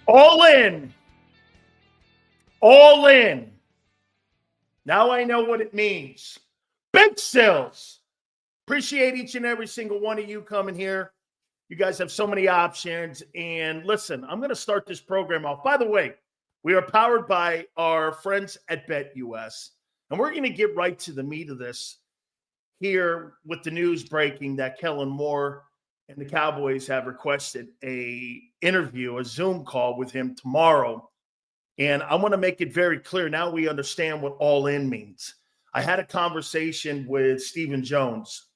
All in. All in. Now I know what it means. Big sales. Appreciate each and every single one of you coming here. You guys have so many options. And listen, I'm going to start this program off. By the way, we are powered by our friends at BetUS. And we're going to get right to the meat of this here with the news breaking that Kellen Moore and the Cowboys have requested a interview, a Zoom call with him tomorrow. And I want to make it very clear. Now we understand what all in means. I had a conversation with Stephen Jones,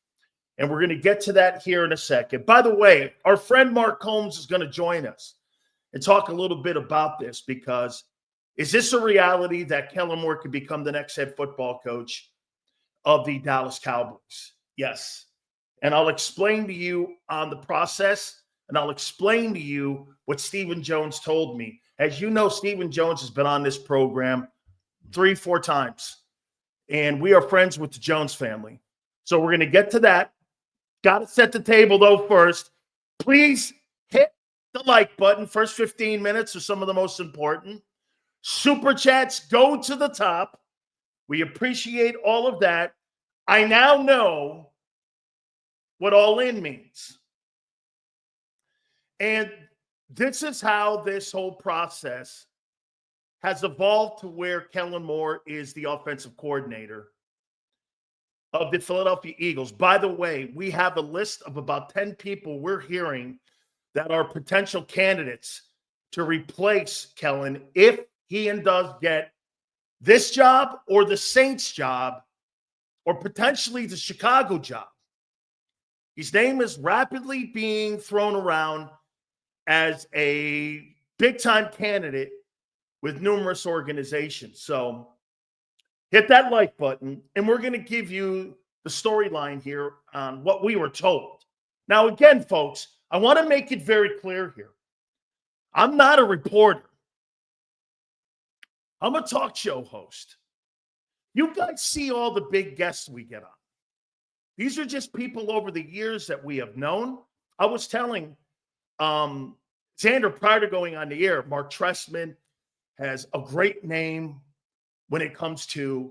and we're going to get to that here in a second. By the way, our friend Mark Combs is going to join us and talk a little bit about this, because is this a reality that Kellen Moore could become the next head football coach of the Dallas Cowboys? Yes. And I'll explain to you on the process, and I'll explain to you what Stephen Jones told me. As you know, Stephen Jones has been on this program 3-4 times, and we are friends with the Jones family. So we're going to get to that. Got to set the table, though, first. Please hit the like button. First 15 minutes are some of the most important. Super chats go to the top. We appreciate all of that. I now know what all in means. And this is how this whole process has evolved to where Kellen Moore is the offensive coordinator of the Philadelphia Eagles. By the way, we have a list of about 10 people we're hearing that are potential candidates to replace Kellen if he does get this job or the Saints job or potentially the Chicago job. His name is rapidly being thrown around as a big-time candidate with numerous organizations. So hit that like button, and we're going to give you the storyline here on what we were told. Now, again, folks, I want to make it very clear here. I'm not a reporter. I'm a talk show host. You guys see all the big guests we get on. These are just people over the years that we have known. I was telling Zander prior to going on the air, Mark Trestman has a great name when it comes to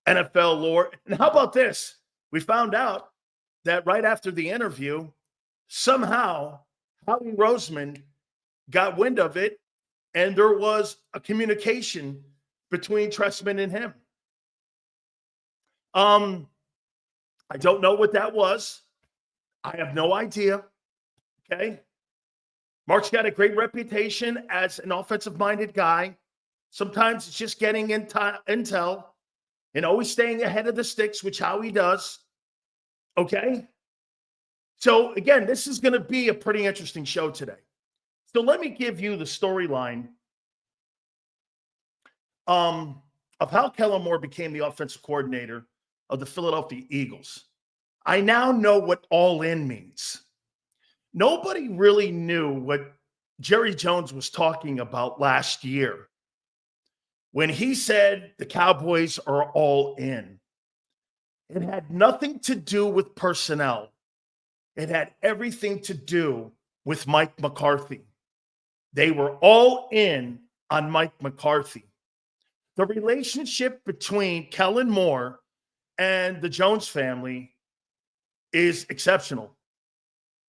NFL lore. And how about this? We found out that right after the interview, somehow Howie Roseman got wind of it, and there was a communication between Trestman and him. I don't know what that was. I have no idea. Okay. Mark's got a great reputation as an offensive-minded guy. Sometimes it's just getting intel and always staying ahead of the sticks, which how he does. Okay. So again, this is going to be a pretty interesting show today. So let me give you the storyline of how Kellen Moore became the offensive coordinator of the Philadelphia Eagles. I now know what all in means. Nobody really knew what Jerry Jones was talking about last year when he said the Cowboys are all in. It had nothing to do with personnel. It had everything to do with Mike McCarthy. They were all in on Mike McCarthy. The relationship between Kellen Moore and the Jones family is exceptional.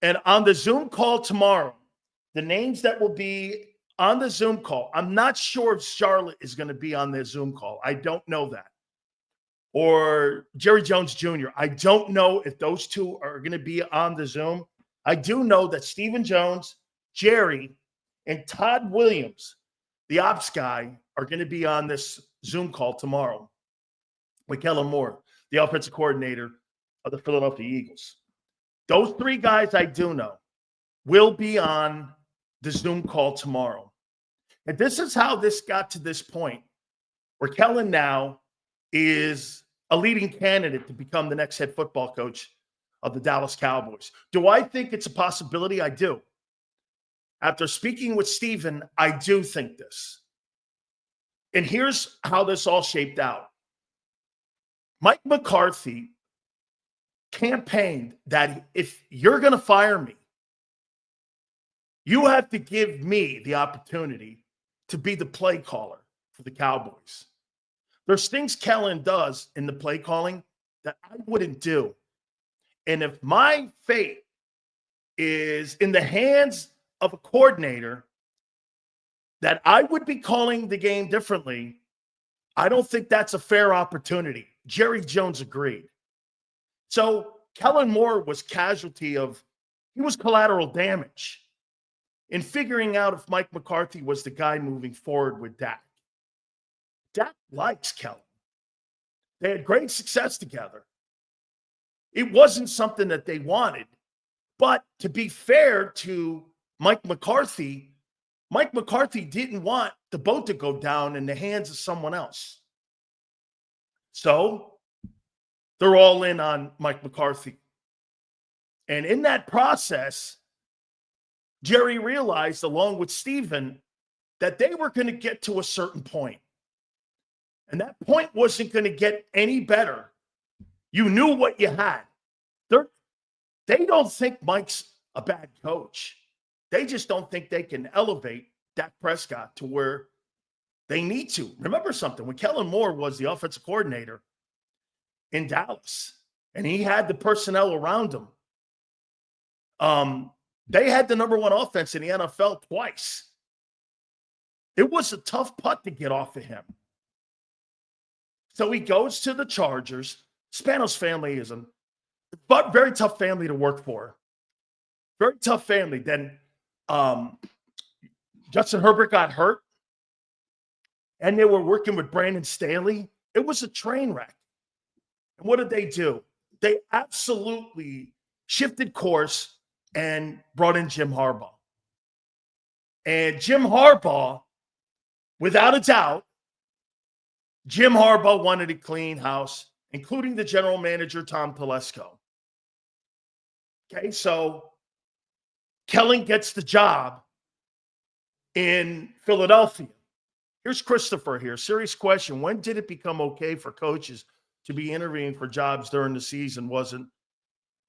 And on the Zoom call tomorrow, the names that will be on the Zoom call, I'm not sure if Charlotte is going to be on the Zoom call. I don't know that. Or Jerry Jones Jr. I don't know if those two are going to be on the Zoom. I do know that Stephen Jones, Jerry, and Todd Williams, the ops guy, are going to be on this Zoom call tomorrow with Kellen Moore, the offensive coordinator of the Philadelphia Eagles. Those three guys I do know will be on the Zoom call tomorrow. And this is how this got to this point where Kellen now is a leading candidate to become the next head football coach of the Dallas Cowboys. Do I think it's a possibility? I do. After speaking with Stephen, I do think this. And here's how this all shaped out. Mike McCarthy campaigned that if you're going to fire me, You have to give me the opportunity to be the play caller for the Cowboys. There's things Kellen does in the play calling that I wouldn't do. And if my fate is in the hands of a coordinator that I would be calling the game differently, I don't think that's a fair opportunity. Jerry Jones agreed. So Kellen Moore was casualty of, he was collateral damage in figuring out if Mike McCarthy was the guy moving forward with Dak. Dak likes Kellen. They had great success together. It wasn't something that they wanted. But to be fair to Mike McCarthy didn't want the boat to go down in the hands of someone else. So they're all in on Mike McCarthy. And in that process, Jerry realized, along with Steven, that they were going to get to a certain point. And that point wasn't going to get any better. You knew what you had. They don't think Mike's a bad coach. They just don't think they can elevate Dak Prescott to where they need to. Remember something. When Kellen Moore was the offensive coordinator in Dallas, and he had the personnel around him, they had the number one offense in the NFL twice. It was a tough putt to get off of him. So he goes to the Chargers. Spanos family is a very tough family to work for. Very tough family. Then Justin Herbert got hurt, and they were working with Brandon Staley. It was a train wreck. And what did they do? They absolutely shifted course and brought in Jim Harbaugh. And Jim Harbaugh, without a doubt, Jim Harbaugh wanted a clean house, including the general manager, Tom Telesco. Okay, so Kellen gets the job in Philadelphia. Here's Christopher here. Serious question. When did it become okay for coaches to be interviewing for jobs during the season? Wasn't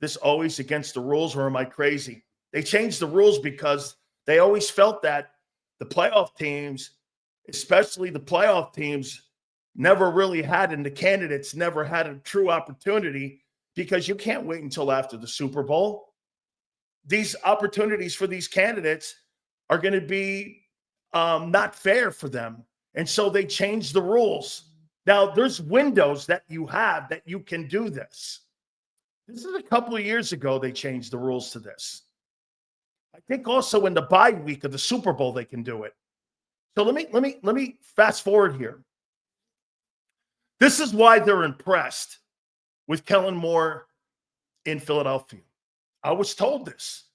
this always against the rules, or am I crazy? They changed the rules because they always felt that the playoff teams, especially the playoff teams, never really had, and the candidates never had a true opportunity, because you can't wait until after the Super Bowl. These opportunities for these candidates are going to be not fair for them. And so they changed the rules. Now, there's windows that you have that you can do this. This is a couple of years ago they changed the rules to this. I think also in the bye week of the Super Bowl they can do it. So let me fast forward here. This is why they're impressed with Kellen Moore in Philadelphia. I was told this.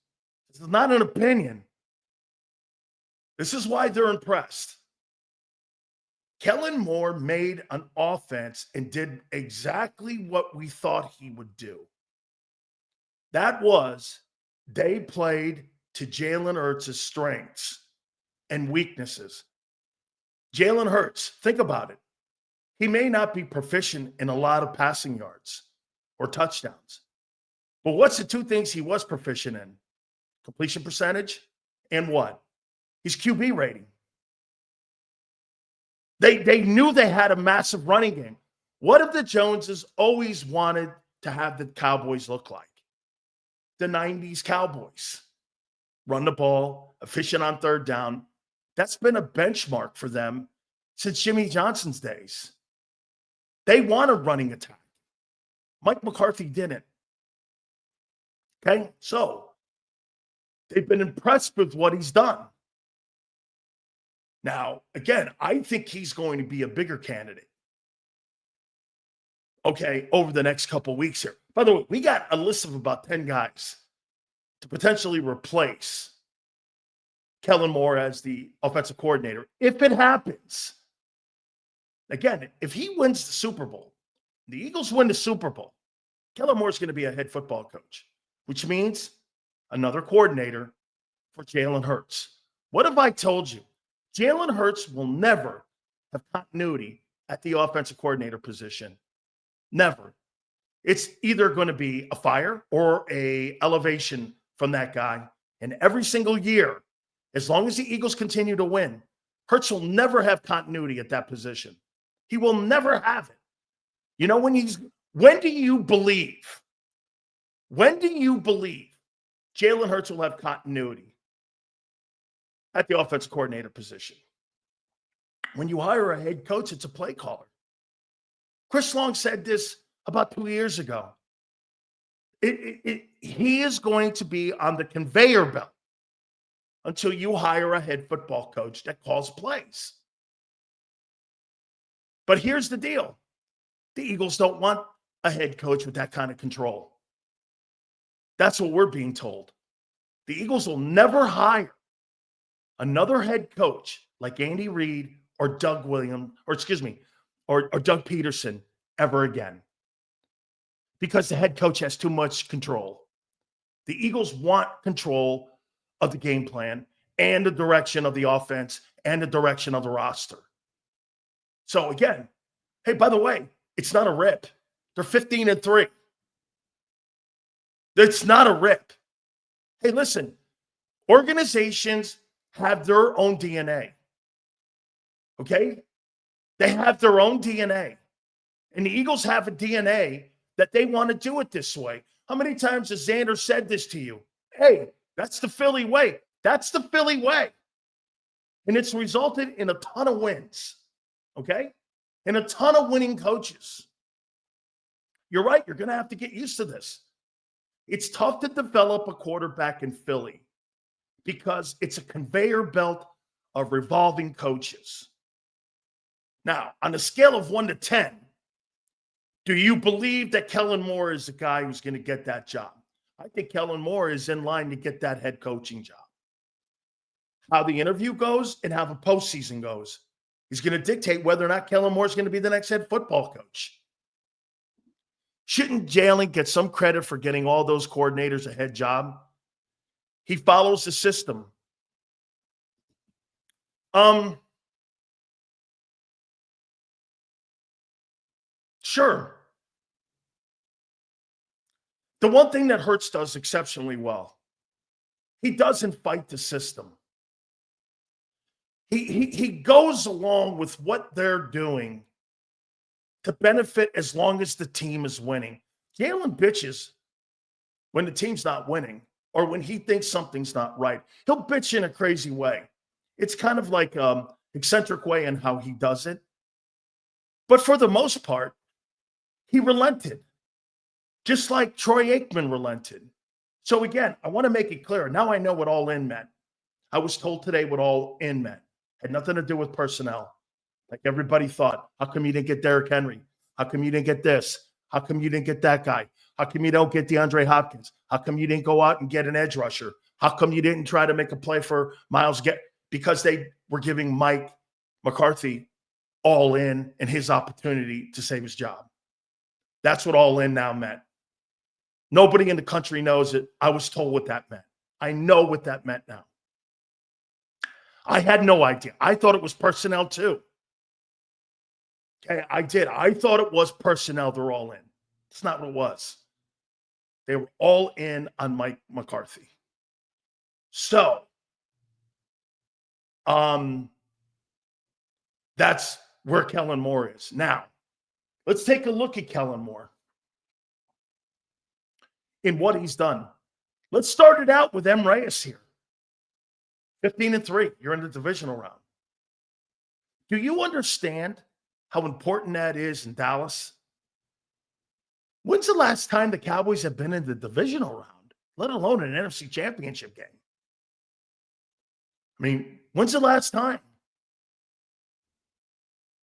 This is not an opinion. This is why they're impressed. Kellen Moore made an offense and did exactly what we thought he would do. That was, they played to Jalen Hurts' strengths and weaknesses. Jalen Hurts, think about it. He may not be proficient in a lot of passing yards or touchdowns. But what's the two things he was proficient in? Completion percentage and what? His QB rating. They knew they had a massive running game. What if the Joneses always wanted to have the Cowboys look like? The 90s Cowboys. Run the ball, efficient on third down. That's been a benchmark for them since Jimmy Johnson's days. They want a running attack. Mike McCarthy didn't. Okay, so they've been impressed with what he's done. Now, again, I think he's going to be a bigger candidate, okay, over the next couple of weeks here. By the way, we got a list of about 10 guys to potentially replace Kellen Moore as the offensive coordinator. If it happens, again, if he wins the Super Bowl, the Eagles win the Super Bowl, Kellen Moore is going to be a head football coach, which means another coordinator for Jalen Hurts. What if I told you Jalen Hurts will never have continuity at the offensive coordinator position? Never. It's either going to be a fire or a elevation from that guy. And every single year, As long as the Eagles continue to win, Hurts will never have continuity at that position. He will never have it. You know, when do you believe Jalen Hurts will have continuity at the offensive coordinator position? When you hire a head coach, it's a play caller. Chris Long said this about 2 years ago. He is going to be on the conveyor belt until you hire a head football coach that calls plays. But here's the deal. The Eagles don't want a head coach with that kind of control. That's what we're being told. The Eagles will never hire another head coach like Andy Reid or Doug Williams, or Doug Peterson ever again, because the head coach has too much control. The Eagles want control of the game plan and the direction of the offense and the direction of the roster. So again, hey, by the way, it's not a rip. They're 15-3. It's not a rip. Hey, listen, organizations have their own DNA. Okay? They have their own DNA. And the Eagles have a DNA that they want to do it this way. How many times has Zander said this to you? Hey, that's the Philly way. That's the Philly way. And it's resulted in a ton of wins. Okay? And a ton of winning coaches. You're right. You're going to have to get used to this. It's tough to develop a quarterback in Philly because it's a conveyor belt of revolving coaches. Now, on a scale of 1 to 10, do you believe that Kellen Moore is the guy who's going to get that job? I think Kellen Moore is in line to get that head coaching job. How the interview goes and how the postseason goes is going to dictate whether or not Kellen Moore is going to be the next head football coach. Shouldn't Jalen get some credit for getting all those coordinators a head job? He follows the system. Sure. The one thing that Hurts does exceptionally well, he doesn't fight the system. He goes along with what they're doing to benefit as long as the team is winning. Jalen bitches when the team's not winning or when he thinks something's not right. He'll bitch in a crazy way. It's kind of like eccentric way in how he does it. But for the most part, he relented, just like Troy Aikman relented. So again, I want to make it clear. Now I know what all in meant. I was told today what all in meant. Had nothing to do with personnel. Like everybody thought. How come you didn't get Derrick Henry? How come you didn't get this? How come you didn't get that guy? How come you don't get DeAndre Hopkins? How come you didn't go out and get an edge rusher? How come you didn't try to make a play for Miles? Because they were giving Mike McCarthy all in and his opportunity to save his job. That's what all in now meant. Nobody in the country knows it. I was told what that meant. I know what that meant now. I had no idea. I thought it was personnel too. Okay, I did. I thought it was personnel. They're all in. It's not what it was. They were all in on Mike McCarthy. So, that's where Kellen Moore is. Now, let's take a look at Kellen Moore in what he's done. Let's start it out with M. Reyes here. 15-3. You're in the divisional round. Do you understand how important that is in Dallas? When's the last time the Cowboys have been in the divisional round, let alone an NFC championship game? I mean, when's the last time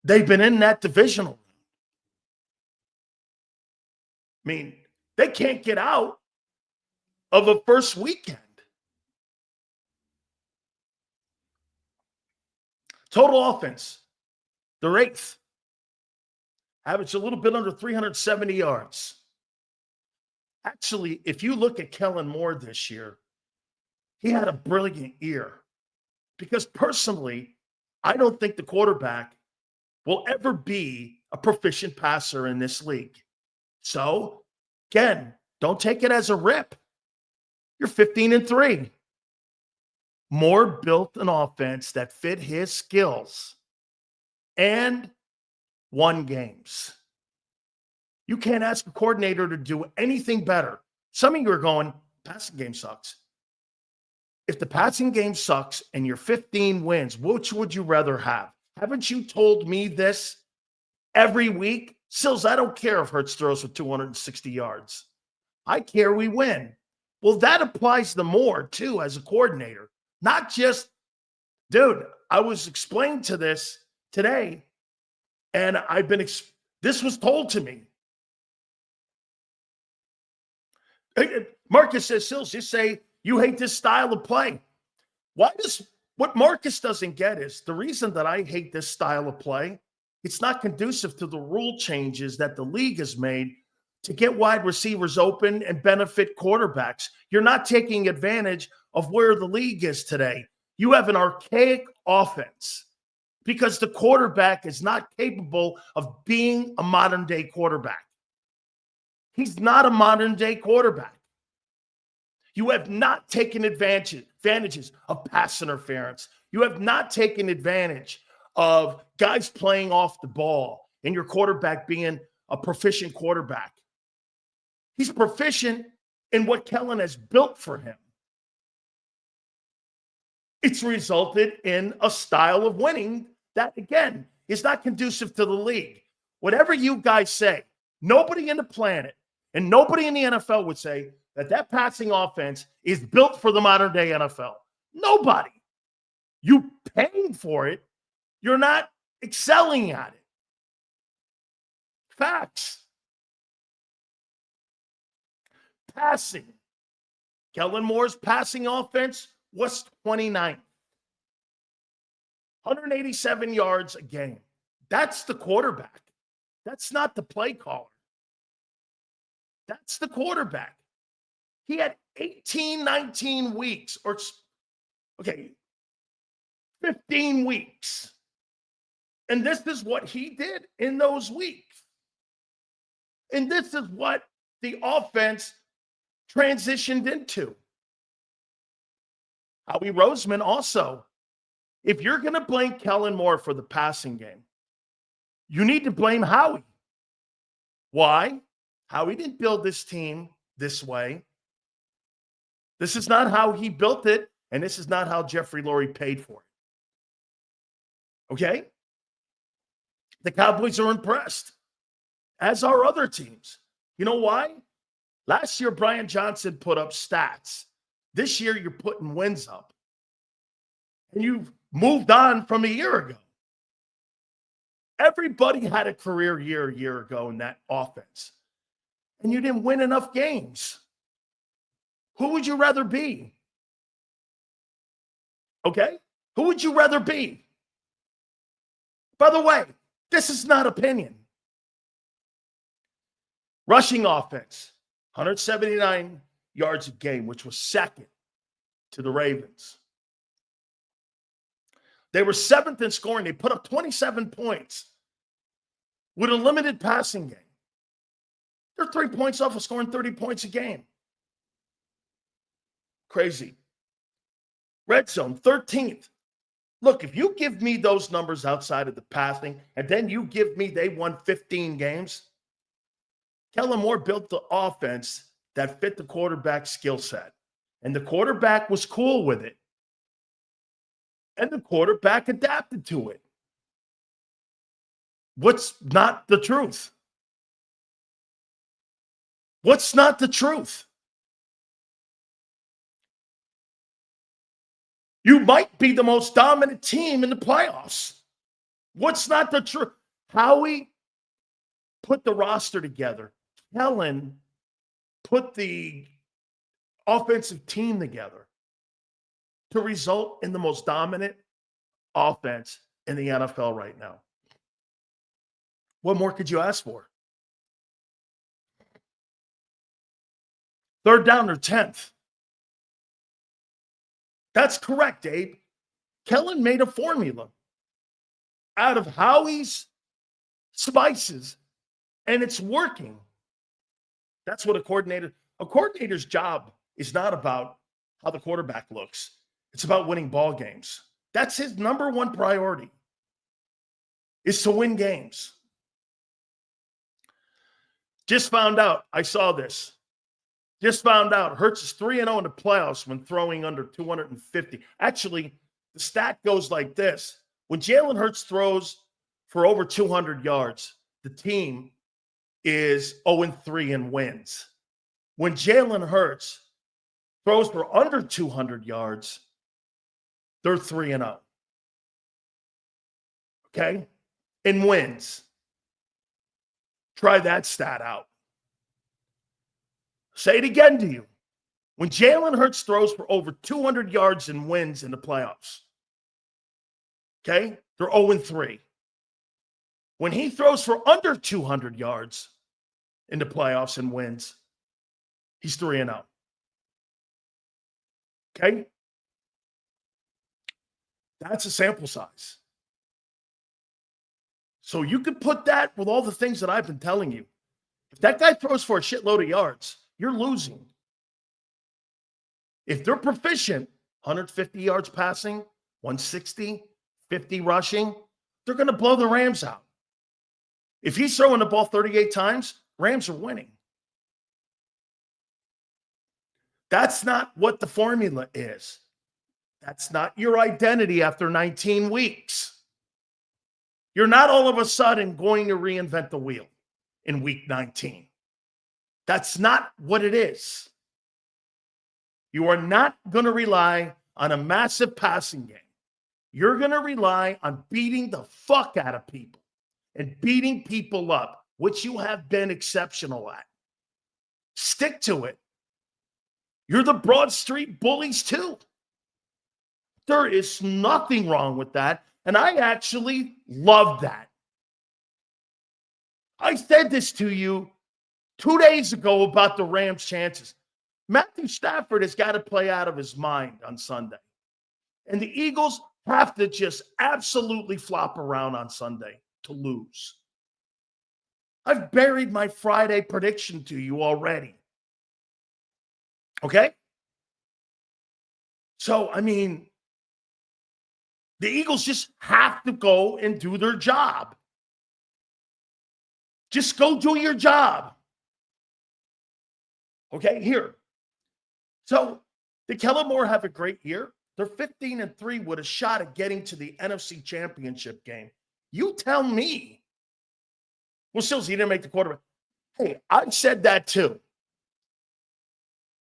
they've been in that divisional round? I mean, they can't get out of a first weekend. Total offense, they're 8th. Average a little bit under 370 yards. Actually, if you look at Kellen Moore this year, he had a brilliant year. Because personally, I don't think the quarterback will ever be a proficient passer in this league. So, again, don't take it as a rip. You're 15-3. Moore built an offense that fit his skills and won games. You can't ask a coordinator to do anything better. Some of you are going, passing game sucks. If the passing game sucks and you're 15 wins, which would you rather have? Haven't you told me this every week? Sills, I don't care if Hurts throws for 260 yards. I care we win. Well, that applies to Moore, too, as a coordinator. Not just, dude, I was explained to this today, and this was told to me. Marcus says, Sills, you say you hate this style of play. What Marcus doesn't get is the reason that I hate this style of play, it's not conducive to the rule changes that the league has made to get wide receivers open and benefit quarterbacks. You're not taking advantage of where the league is today. You have an archaic offense because the quarterback is not capable of being a modern-day quarterback. He's not a modern-day quarterback. You have not taken advantages of pass interference. You have not taken advantage of guys playing off the ball and your quarterback being a proficient quarterback. He's proficient in what Kellen has built for him. It's resulted in a style of winning that, again, is not conducive to the league. Whatever you guys say, nobody in the planet and nobody in the NFL would say that passing offense is built for the modern day NFL. Nobody. You paying for it. You're not excelling at it. Facts. Passing. Kellen Moore's passing offense was 29th. 187 yards a game. That's the quarterback. That's not the play caller. That's the quarterback. He had 19 weeks, 15 weeks. And this is what he did in those weeks. And this is what the offense transitioned into. Howie Roseman also, if you're going to blame Kellen Moore for the passing game, you need to blame Howie. Why? Howie didn't build this team this way. This is not how he built it, and this is not how Jeffrey Lurie paid for it. Okay? The Cowboys are impressed, as are other teams. You know why? Last year, Brian Johnson put up stats. This year, you're putting wins up. And you've moved on from a year ago. Everybody had a career year a year ago in that offense. And you didn't win enough games. Who would you rather be? Okay? Who would you rather be? By the way, this is not opinion. Rushing offense, 179 yards a game, which was second to the Ravens. They were seventh in scoring. They put up 27 points with a limited passing game. They're 3 points off of scoring 30 points a game. Crazy. Red zone, 13th. Look, if you give me those numbers outside of the passing, and then you give me they won 15 games, Kellen Moore built the offense that fit the quarterback's skill set. And the quarterback was cool with it. And the quarterback adapted to it. What's not the truth? What's not the truth? You might be the most dominant team in the playoffs. What's not the truth? Howie put the roster together. Kellen put the offensive team together to result in the most dominant offense in the NFL right now. What more could you ask for? Third down or 10th. That's correct, Abe. Kellen made a formula out of Howie's spices, and it's working. That's what a coordinator's job is not about how the quarterback looks. It's about winning ball games. That's his number one priority, is to win games. Just found out. I saw this. Just found out. Hurts is 3-0 in the playoffs when throwing under 250. Actually, the stat goes like this. When Jalen Hurts throws for over 200 yards, the team is 0-3 and wins. When Jalen Hurts throws for under 200 yards, they're 3-0. Okay? And wins. Try that stat out. Say it again to you. When Jalen Hurts throws for over 200 yards and wins in the playoffs, okay, they're 0-3. When he throws for under 200 yards in the playoffs and wins, he's 3-0. Okay? That's a sample size. So you could put that with all the things that I've been telling you. If that guy throws for a shitload of yards, you're losing. If they're proficient, 150 yards passing, 160, 50 rushing, they're going to blow the Rams out. If he's throwing the ball 38 times, Rams are winning. That's not what the formula is. That's not your identity after 19 weeks. You're not all of a sudden going to reinvent the wheel in week 19. That's not what it is. You are not going to rely on a massive passing game. You're going to rely on beating the fuck out of people and beating people up, which you have been exceptional at. Stick to it. You're the Broad Street Bullies too. There is nothing wrong with that, and I actually love that. I said this to you 2 days ago about the Rams' chances. Matthew Stafford has got to play out of his mind on Sunday. And the Eagles have to just absolutely flop around on Sunday to lose. I've buried my Friday prediction to you already. Okay? So, I mean, the Eagles just have to go and do their job. Just go do your job. Okay, here. So, did Kellen Moore have a great year? They're 15-3 with a shot at getting to the NFC Championship game. You tell me. Well, Sills, he didn't make the quarterback. Hey, I said that too.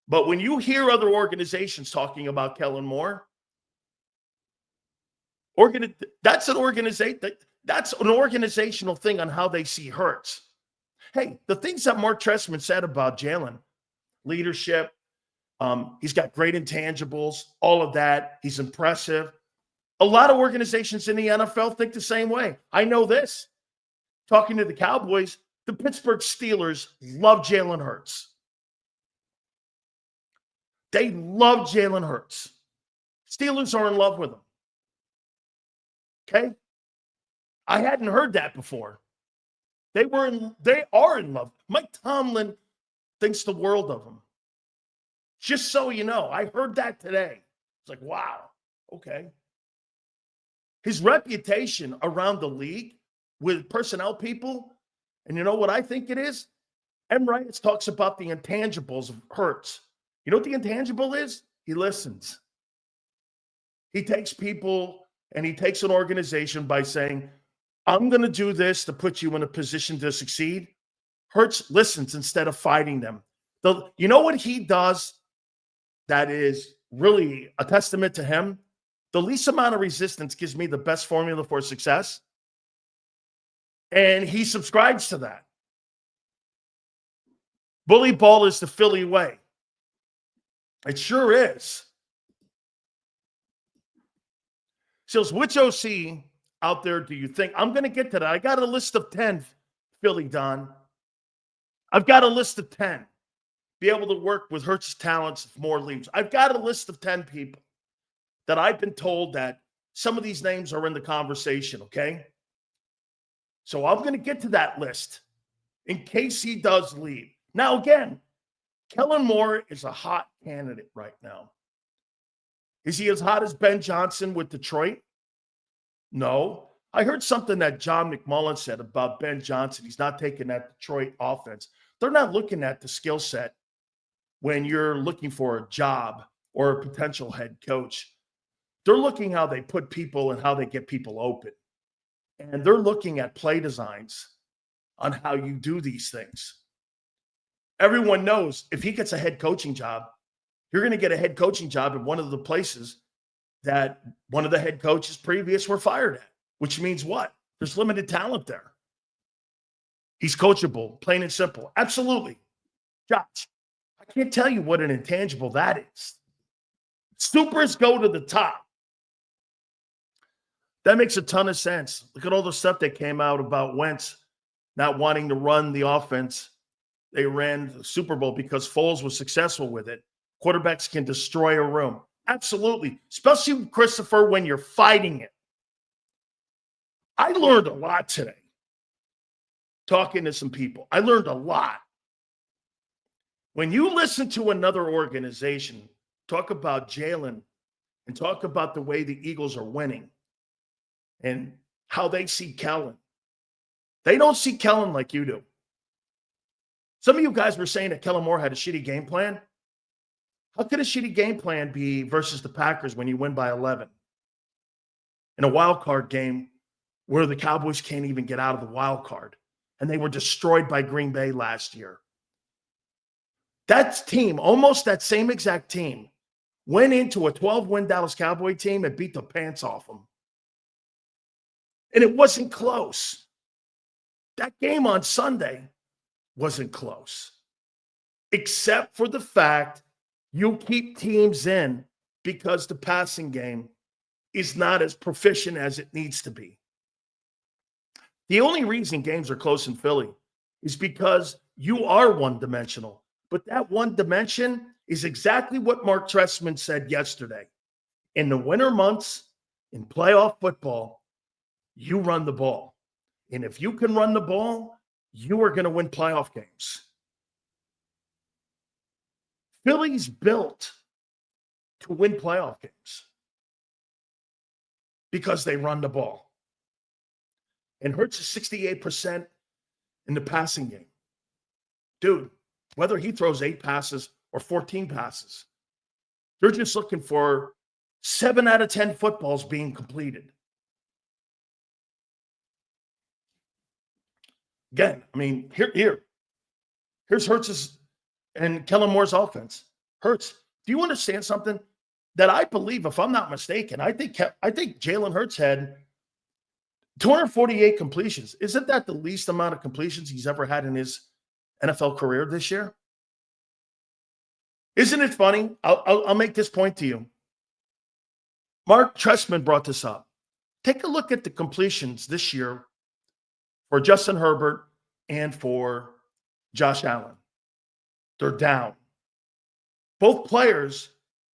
But when you hear other organizations talking about Kellen Moore, that's an organizational thing on how they see Hurts. Hey, the things that Mark Trestman said about Jalen, leadership, he's got great intangibles, all of that. He's impressive. A lot of organizations in the NFL think the same way. I know this. Talking to the Cowboys, the Pittsburgh Steelers love Jalen Hurts. They love Jalen Hurts. Steelers are in love with him. Okay? I hadn't heard that before. They are in love. Mike Tomlin thinks the world of him. Just so you know, I heard that today. It's like, wow, okay. His reputation around the league with personnel people, and you know what I think it is? M. Wright talks about the intangibles of Hurts. You know what the intangible is? He listens. He takes people and he takes an organization by saying, I'm going to do this to put you in a position to succeed. Hurts listens instead of fighting them. You know what he does that is really a testament to him? The least amount of resistance gives me the best formula for success. And he subscribes to that. Bully ball is the Philly way. It sure is. So, which OC out there do you think? I'm going to get to that. I got a list of 10, Philly, Don. I've got a list of 10. Be able to work with Hurts' talents if more leaves. I've got a list of 10 people that I've been told that some of these names are in the conversation, okay? So I'm going to get to that list in case he does leave. Now, again, Kellen Moore is a hot candidate right now. Is he as hot as Ben Johnson with Detroit? No. I heard something that John McMullen said about Ben Johnson. He's not taking that Detroit offense. They're not looking at the skill set when you're looking for a job or a potential head coach. They're looking how they put people and how they get people open. And they're looking at play designs on how you do these things. Everyone knows if he gets a head coaching job, you're going to get a head coaching job at one of the places that one of the head coaches previous were fired at, which means what? There's limited talent there. He's coachable, plain and simple. Absolutely. Josh, I can't tell you what an intangible that is. Supers go to the top. That makes a ton of sense. Look at all the stuff that came out about Wentz not wanting to run the offense. They ran the Super Bowl because Foles was successful with it. Quarterbacks can destroy a room. Absolutely. Especially, Christopher, when you're fighting it. I learned a lot today talking to some people. I learned a lot. When you listen to another organization talk about Jalen and talk about the way the Eagles are winning and how they see Kellen, they don't see Kellen like you do. Some of you guys were saying that Kellen Moore had a shitty game plan. How could a shitty game plan be versus the Packers when you win by 11? In a wild card game where the Cowboys can't even get out of the wild card, and they were destroyed by Green Bay last year. That team, almost that same exact team, went into a 12-win Dallas Cowboy team and beat the pants off them. And it wasn't close. That game on Sunday wasn't close, except for the fact you keep teams in because the passing game is not as proficient as it needs to be. The only reason games are close in Philly is because you are one-dimensional. But that one dimension is exactly what Mark Trestman said yesterday. In the winter months, in playoff football, you run the ball. And if you can run the ball, you are going to win playoff games. Philly's built to win playoff games because they run the ball. And Hurts is 68% in the passing game. Dude, whether he throws 8 passes or 14 passes, they're just looking for 7 out of 10 footballs being completed. Again, I mean, here's Hurts's and Kellen Moore's offense. Hurts, do you understand something? That I believe, if I'm not mistaken, I think Jalen Hurts had 248 completions. Isn't that the least amount of completions he's ever had in his NFL career this year? Isn't it funny? I'll make this point to you. Mark Trestman brought this up. Take a look at the completions this year for Justin Herbert and for Josh Allen. They're down. Both players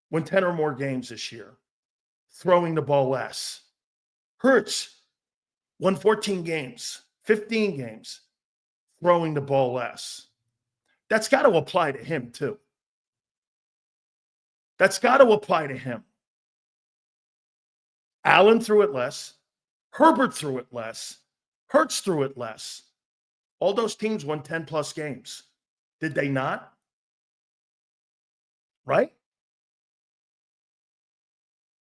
win 10 or more games this year, throwing the ball less. Hurts won 14 games, 15 games, throwing the ball less. That's got to apply to him too. That's got to apply to him. Allen threw it less. Herbert threw it less. Hurts threw it less. All those teams won 10-plus games. Did they not? Right?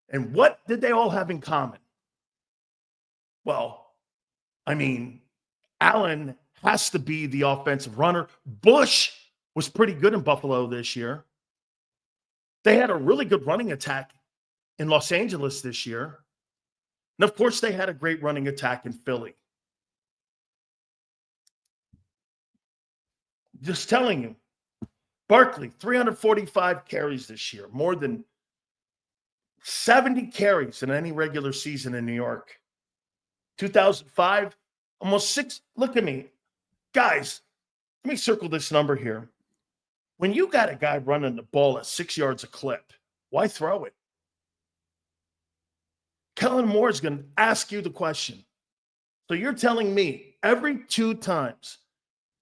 And what did they all have in common? Well, I mean, Allen has to be the offensive runner. Bush was pretty good in Buffalo this year. They had a really good running attack in Los Angeles this year. And of course, they had a great running attack in Philly. Just telling you, Barkley, 345 carries this year, more than 70 carries in any regular season in New York. 2005, almost 6. Look at me. Guys, let me circle this number here. When you got a guy running the ball at 6 yards a clip, why throw it? Kellen Moore is going to ask you the question. So you're telling me every 2 times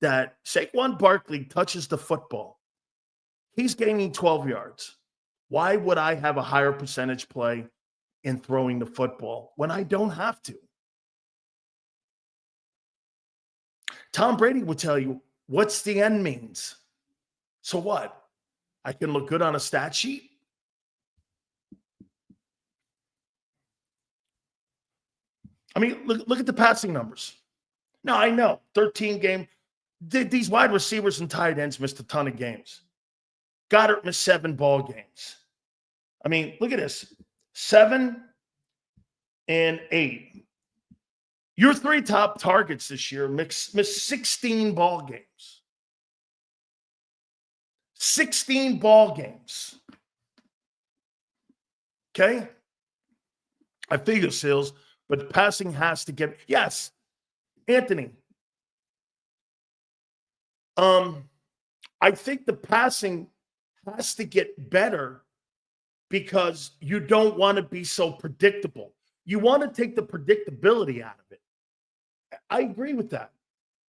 that Saquon Barkley touches the football, he's gaining 12 yards. Why would I have a higher percentage play in throwing the football when I don't have to? Tom Brady would tell you, what's the end means? So what? I can look good on a stat sheet? I mean, look at the passing numbers. Now, I know, 13 game. These wide receivers and tight ends missed a ton of games. Goddard missed 7 ball games. I mean, look at this. 7 and 8. Your 3 top targets this year missed 16 ball games. 16 ball games. Okay? I figure, Sills, but passing has to get. Yes, Anthony. I think the passing has to get better because you don't want to be so predictable. You want to take the predictability out of it. I agree with that.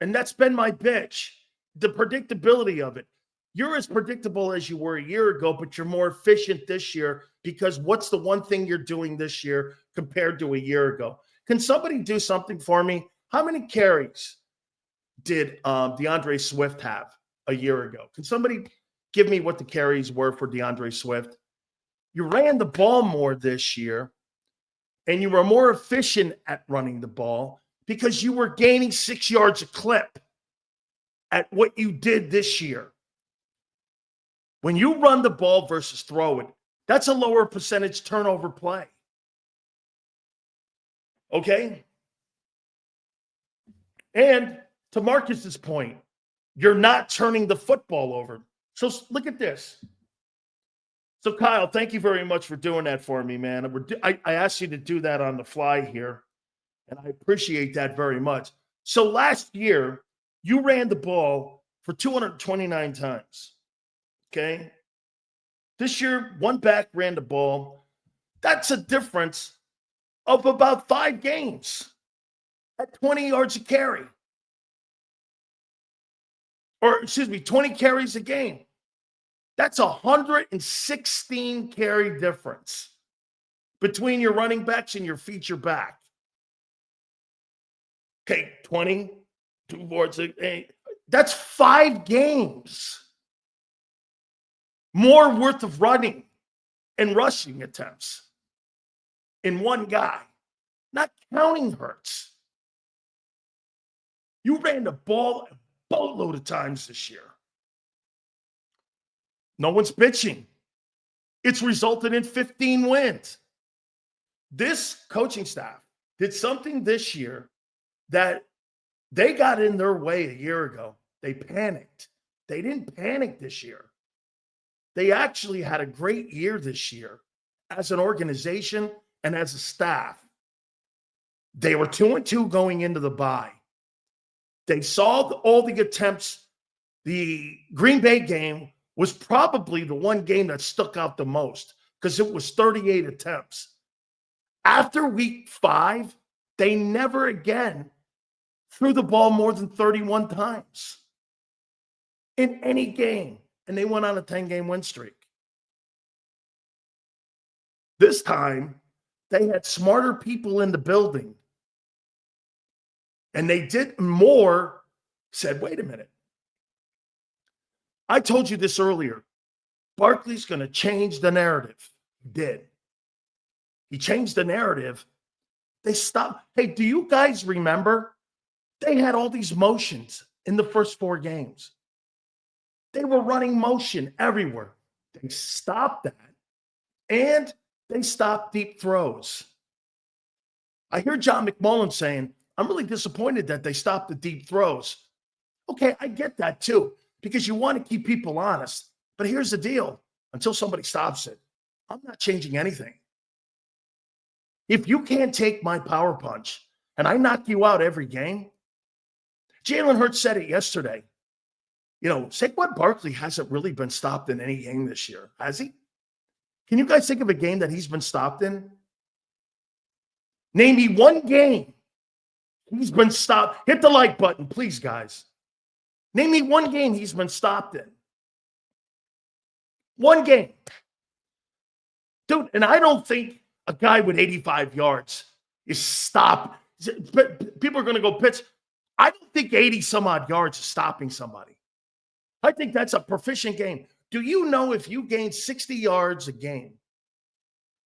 And that's been my bitch, the predictability of it. You're as predictable as you were a year ago, but you're more efficient this year because what's the one thing you're doing this year compared to a year ago? Can somebody do something for me? How many carries did DeAndre Swift have a year ago? Can somebody give me what the carries were for DeAndre Swift? You ran the ball more this year, and you were more efficient at running the ball because you were gaining 6 yards a clip at what you did this year. When you run the ball versus throw it, that's a lower percentage turnover play. Okay? And to Marcus's point, you're not turning the football over. So look at this. So, Kyle, thank you very much for doing that for me, man. I asked you to do that on the fly here, and I appreciate that very much. So last year, you ran the ball for 229 times, okay? This year, one back ran the ball. That's a difference of about 5 games at 20 yards a carry. Or, 20 carries a game. That's 116 carry difference between your running backs and your feature back. Okay, 20, 2 boards, 8. That's 5 games more worth of running and rushing attempts in one guy, not counting Hurts. You ran the ball a boatload of times this year. No one's bitching. It's resulted in 15 wins. This coaching staff did something this year that they got in their way a year ago. They panicked. They didn't panic this year. They actually had a great year this year as an organization and as a staff. They were 2-2 going into the bye. They saw all the attempts. The Green Bay game was probably the one game that stuck out the most because it was 38 attempts. After week 5, they never again threw the ball more than 31 times in any game, and they went on a 10-game win streak. This time, they had smarter people in the building, and they did more, said, wait a minute. I told you this earlier. Barkley's going to change the narrative. He did. He changed the narrative. They stopped. Hey, do you guys remember? They had all these motions in the first 4 games. They were running motion everywhere. They stopped that. And they stopped deep throws. I hear John McMullen saying, I'm really disappointed that they stopped the deep throws. Okay, I get that too, because you want to keep people honest. But here's the deal. Until somebody stops it, I'm not changing anything. If you can't take my power punch and I knock you out every game, Jalen Hurts said it yesterday. Saquon Barkley hasn't really been stopped in any game this year, has he? Can you guys think of a game that he's been stopped in? Name me one game he's been stopped. Hit the like button, please, guys. Name me one game he's been stopped in. One game. Dude, and I don't think a guy with 85 yards is stop. People are going to go, Pitts. I don't think 80 some odd yards is stopping somebody. I think that's a proficient game. Do you know if you gain 60 yards a game,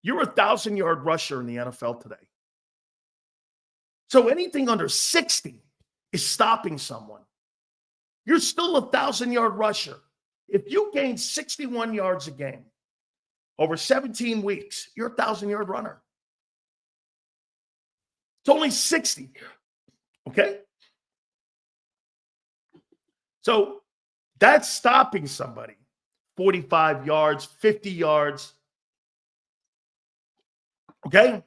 you're a 1,000-yard rusher in the NFL today? So anything under 60 is stopping someone. You're still a 1,000-yard rusher. If you gain 61 yards a game over 17 weeks, you're a 1,000-yard runner. It's only 60. Okay? So that's stopping somebody. 45 yards, 50 yards. Okay?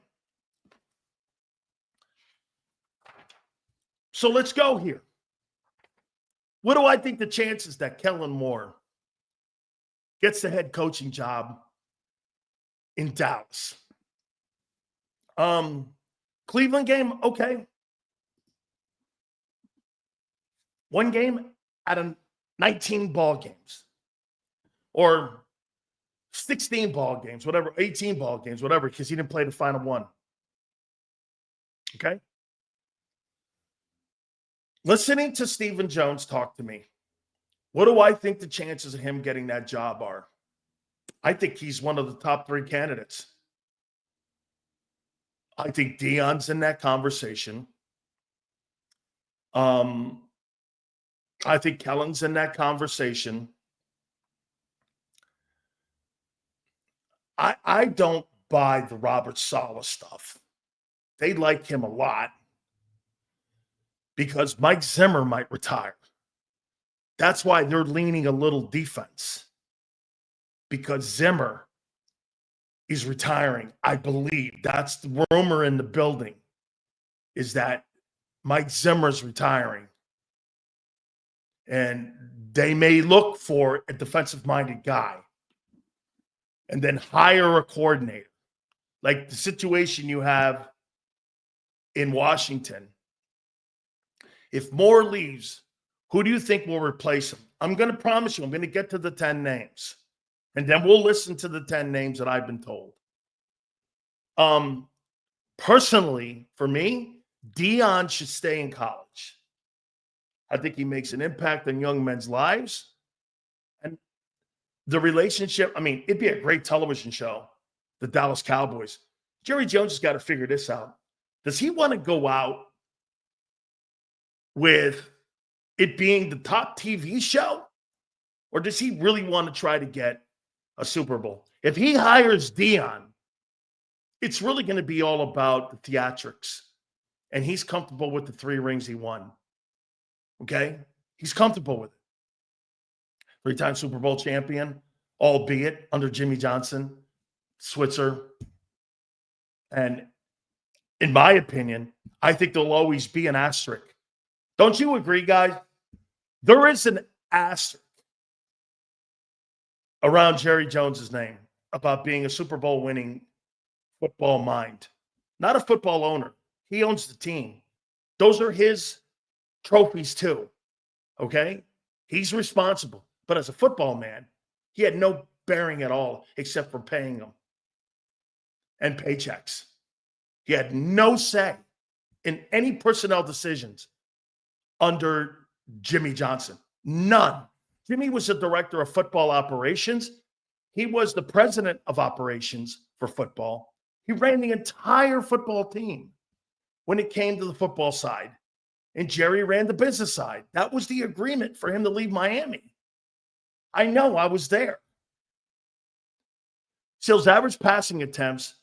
So let's go here. What do I think the chances that Kellen Moore gets the head coaching job in Dallas? Cleveland game, okay. One game out of 19 ball games. Or 16 ball games, whatever, 18 ball games, whatever, because he didn't play the final one. Okay? Listening to Stephen Jones talk to me, what do I think the chances of him getting that job are? I think he's one of the top 3 candidates. I think Deion's in that conversation. I think Kellen's in that conversation. I don't buy the Robert Saleh stuff. They like him a lot because Mike Zimmer might retire. That's why they're leaning a little defense, because Zimmer is retiring. I believe that's the rumor in the building, is that Mike Zimmer's retiring. And they may look for a defensive-minded guy and then hire a coordinator. Like the situation you have in Washington. If Moore leaves, who do you think will replace him? I'm going to promise you, I'm going to get to the 10 names. And then we'll listen to the 10 names that I've been told. Personally, for me, Deion should stay in college. I think he makes an impact on young men's lives. And the relationship, I mean, it'd be a great television show, the Dallas Cowboys. Jerry Jones has got to figure this out. Does he want to go out with it being the top TV show? Or does he really want to try to get a Super Bowl? If he hires Deion, it's really going to be all about the theatrics. And he's comfortable with the 3 rings he won. Okay? He's comfortable with it. 3-time Super Bowl champion, albeit under Jimmy Johnson, Switzer. And in my opinion, I think there'll always be an asterisk. Don't you agree, guys? There is an asterisk around Jerry Jones's name about being a Super Bowl winning football mind. Not a football owner. He owns the team. Those are his trophies too. Okay? He's responsible. But as a football man, he had no bearing at all except for paying them and paychecks. He had no say in any personnel decisions under Jimmy Johnson. None. Jimmy was the director of football operations. He was the president of operations for football. He ran the entire football team when it came to the football side. And Jerry ran the business side. That was the agreement for him to leave Miami. I know, I was there. Sil's average passing attempts,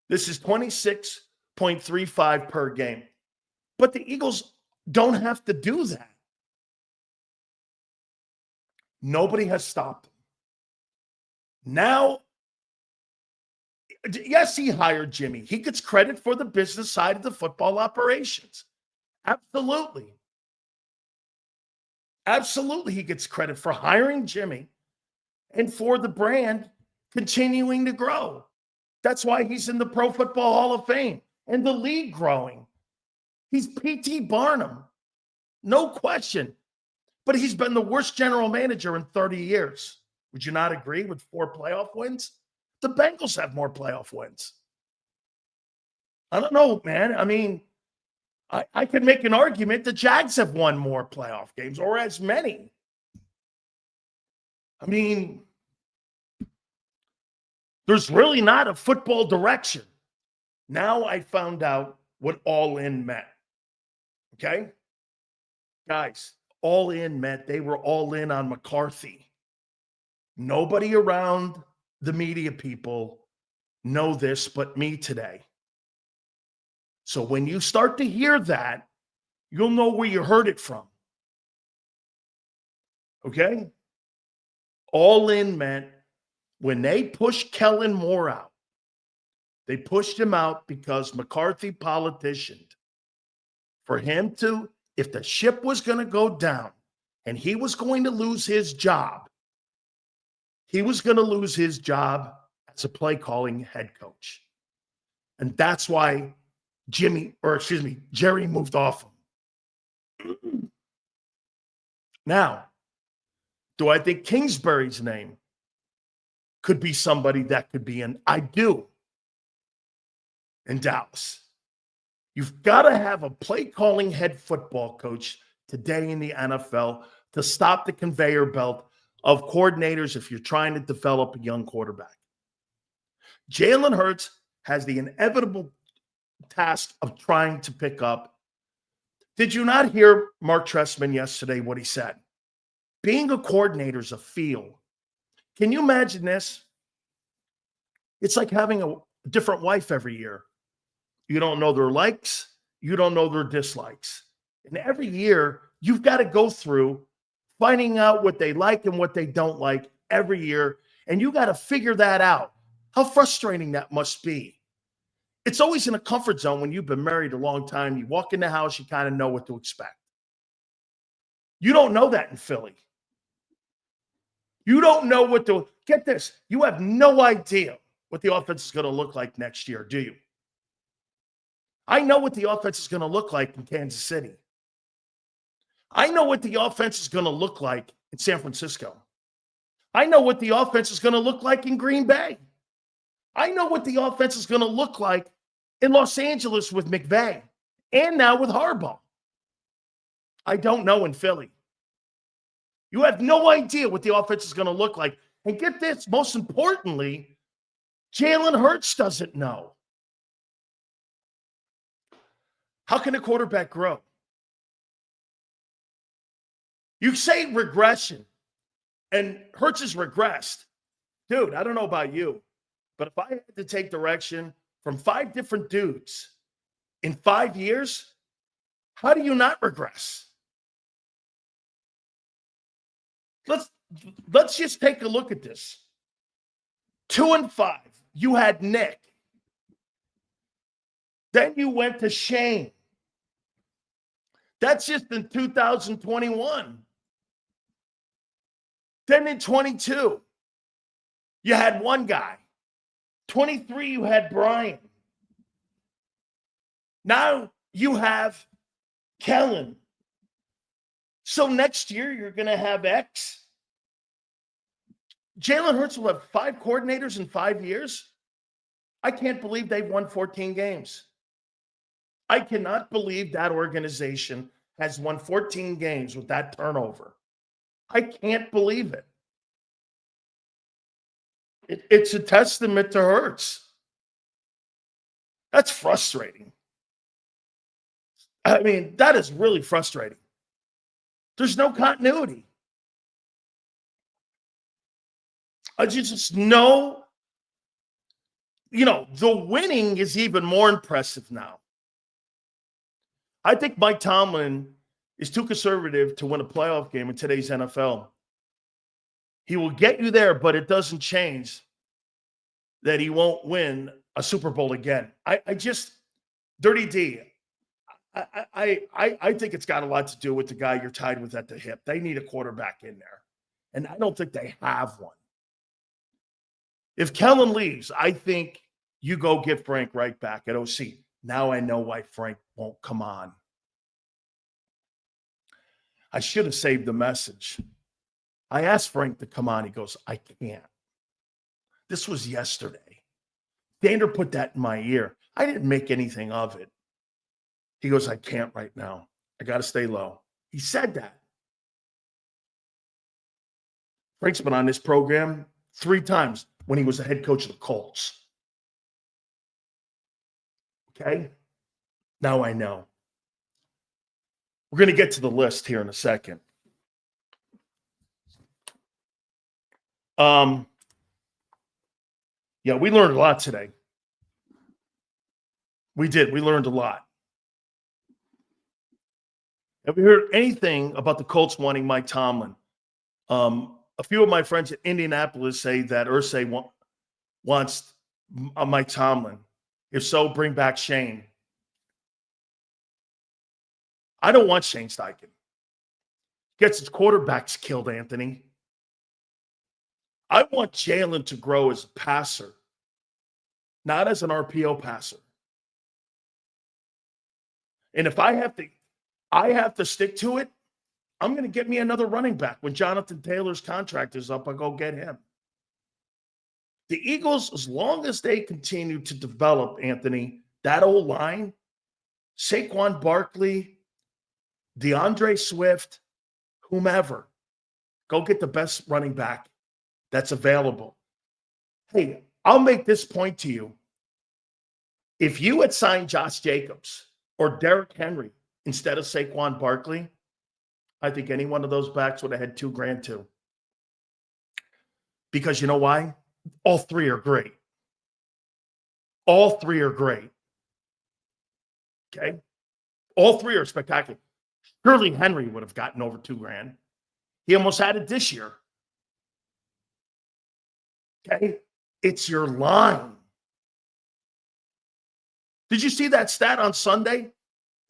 this is 26.35 per game. But the Eagles don't have to do that. Nobody has stopped him. Now, yes, he hired Jimmy. He gets credit for the business side of the football operations. Absolutely. Absolutely, he gets credit for hiring Jimmy and for the brand continuing to grow. That's why he's in the Pro Football Hall of Fame and the league growing. He's P.T. Barnum, no question. But he's been the worst general manager in 30 years. Would you not agree with 4 playoff wins? the Bengals have more playoff wins. I don't know, man. I mean, I could make an argument the Jags have won more playoff games or as many. I mean, there's really not a football direction. Now I found out what all in meant. Okay? Guys, all in meant they were all in on McCarthy. Nobody around the media people know this but me today. So when you start to hear that, you'll know where you heard it from. Okay? All in meant when they pushed Kellen Moore out, they pushed him out because McCarthy politicianed. For him to, if the ship was going to go down and he was going to lose his job, he was going to lose his job as a play calling head coach. And that's why Jerry moved off him. Now, do I think Kingsbury's name could be somebody that could be in? I do. In Dallas. You've got to have a play calling head football coach today in the NFL to stop the conveyor belt of coordinators if you're trying to develop a young quarterback. Jalen Hurts has the inevitable task of trying to pick up. Did you not hear Mark Trestman yesterday, what he said? Being a coordinator is a feel. Can you imagine this? It's like having a different wife every year. You don't know their likes. You don't know their dislikes. And every year, you've got to go through finding out what they like and what they don't like every year. And you got to figure that out. How frustrating that must be. It's always in a comfort zone when you've been married a long time. You walk in the house, you kind of know what to expect. You don't know that in Philly. You don't know what to, get this, you have no idea what the offense is going to look like next year, do you? I know what the offense is going to look like in Kansas City. I know what the offense is going to look like in San Francisco. I know what the offense is going to look like in Green Bay. I know what the offense is going to look like in Los Angeles with McVay and now with Harbaugh. I don't know in Philly. You have no idea what the offense is going to look like. And get this, most importantly, Jalen Hurts doesn't know. How can a quarterback grow? You say regression, and Hurts has regressed. Dude, I don't know about you, but if I had to take direction from 5 different dudes in 5 years, how do you not regress? Let's just take a look at this. 2 and 5, you had Nick. Then you went to Shane. That's just in 2021. Then in 22, you had one guy. 23, you had Brian. Now you have Kellen. So next year, you're going to have X. Jalen Hurts will have 5 coordinators in 5 years. I can't believe they've won 14 games. I cannot believe that organization has won 14 games with that turnover. I can't believe it. It's a testament to Hurts. That's frustrating. I mean, that is really frustrating. There's no continuity. I just know, the winning is even more impressive now. I think Mike Tomlin is too conservative to win a playoff game in today's NFL. He will get you there, but it doesn't change that he won't win a Super Bowl again. Dirty D, I think it's got a lot to do with the guy you're tied with at the hip. They need a quarterback in there, and I don't think they have one. If Kellen leaves, I think you go get Frank right back at OC. Now I know why Frank won't come on. I should have saved the message. I asked Frank to come on. He goes, I can't. This was yesterday. Zander put that in my ear. I didn't make anything of it. He goes, I can't right now. I got to stay low. He said that. Frank's been on this program 3 times when he was the head coach of the Colts. Okay? Now I know. We're going to get to the list here in a second. Yeah, we learned a lot today. We did. We learned a lot. Have you heard anything about the Colts wanting Mike Tomlin? A few of my friends at Indianapolis say that Irsay wants Mike Tomlin. If so, bring back Shane. I don't want Shane Steichen. Gets his quarterbacks killed, Anthony. I want Jalen to grow as a passer, not as an RPO passer. And if I have to stick to it, I'm going to get me another running back. When Jonathan Taylor's contract is up, I'll go get him. The Eagles, as long as they continue to develop, Anthony, that old line, Saquon Barkley, DeAndre Swift, whomever, go get the best running back that's available. Hey, I'll make this point to you. If you had signed Josh Jacobs or Derrick Henry instead of Saquon Barkley, I think any one of those backs would have had $2,000 too. Because you know why? All 3 are great. All 3 are great. Okay? All 3 are spectacular. Surely Henry would have gotten over $2,000. He almost had it this year. Okay? It's your line. Did you see that stat on Sunday?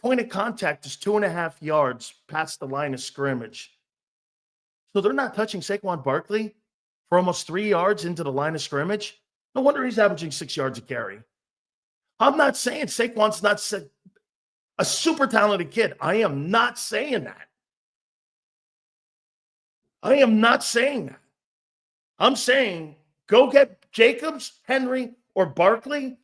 Point of contact is 2.5 yards past the line of scrimmage. So they're not touching Saquon Barkley for almost 3 yards into the line of scrimmage. No wonder he's averaging 6 yards a carry. I'm not saying Saquon's not a super talented kid. I am not saying that. I am not saying that. I'm saying go get Jacobs, Henry, or Barkley.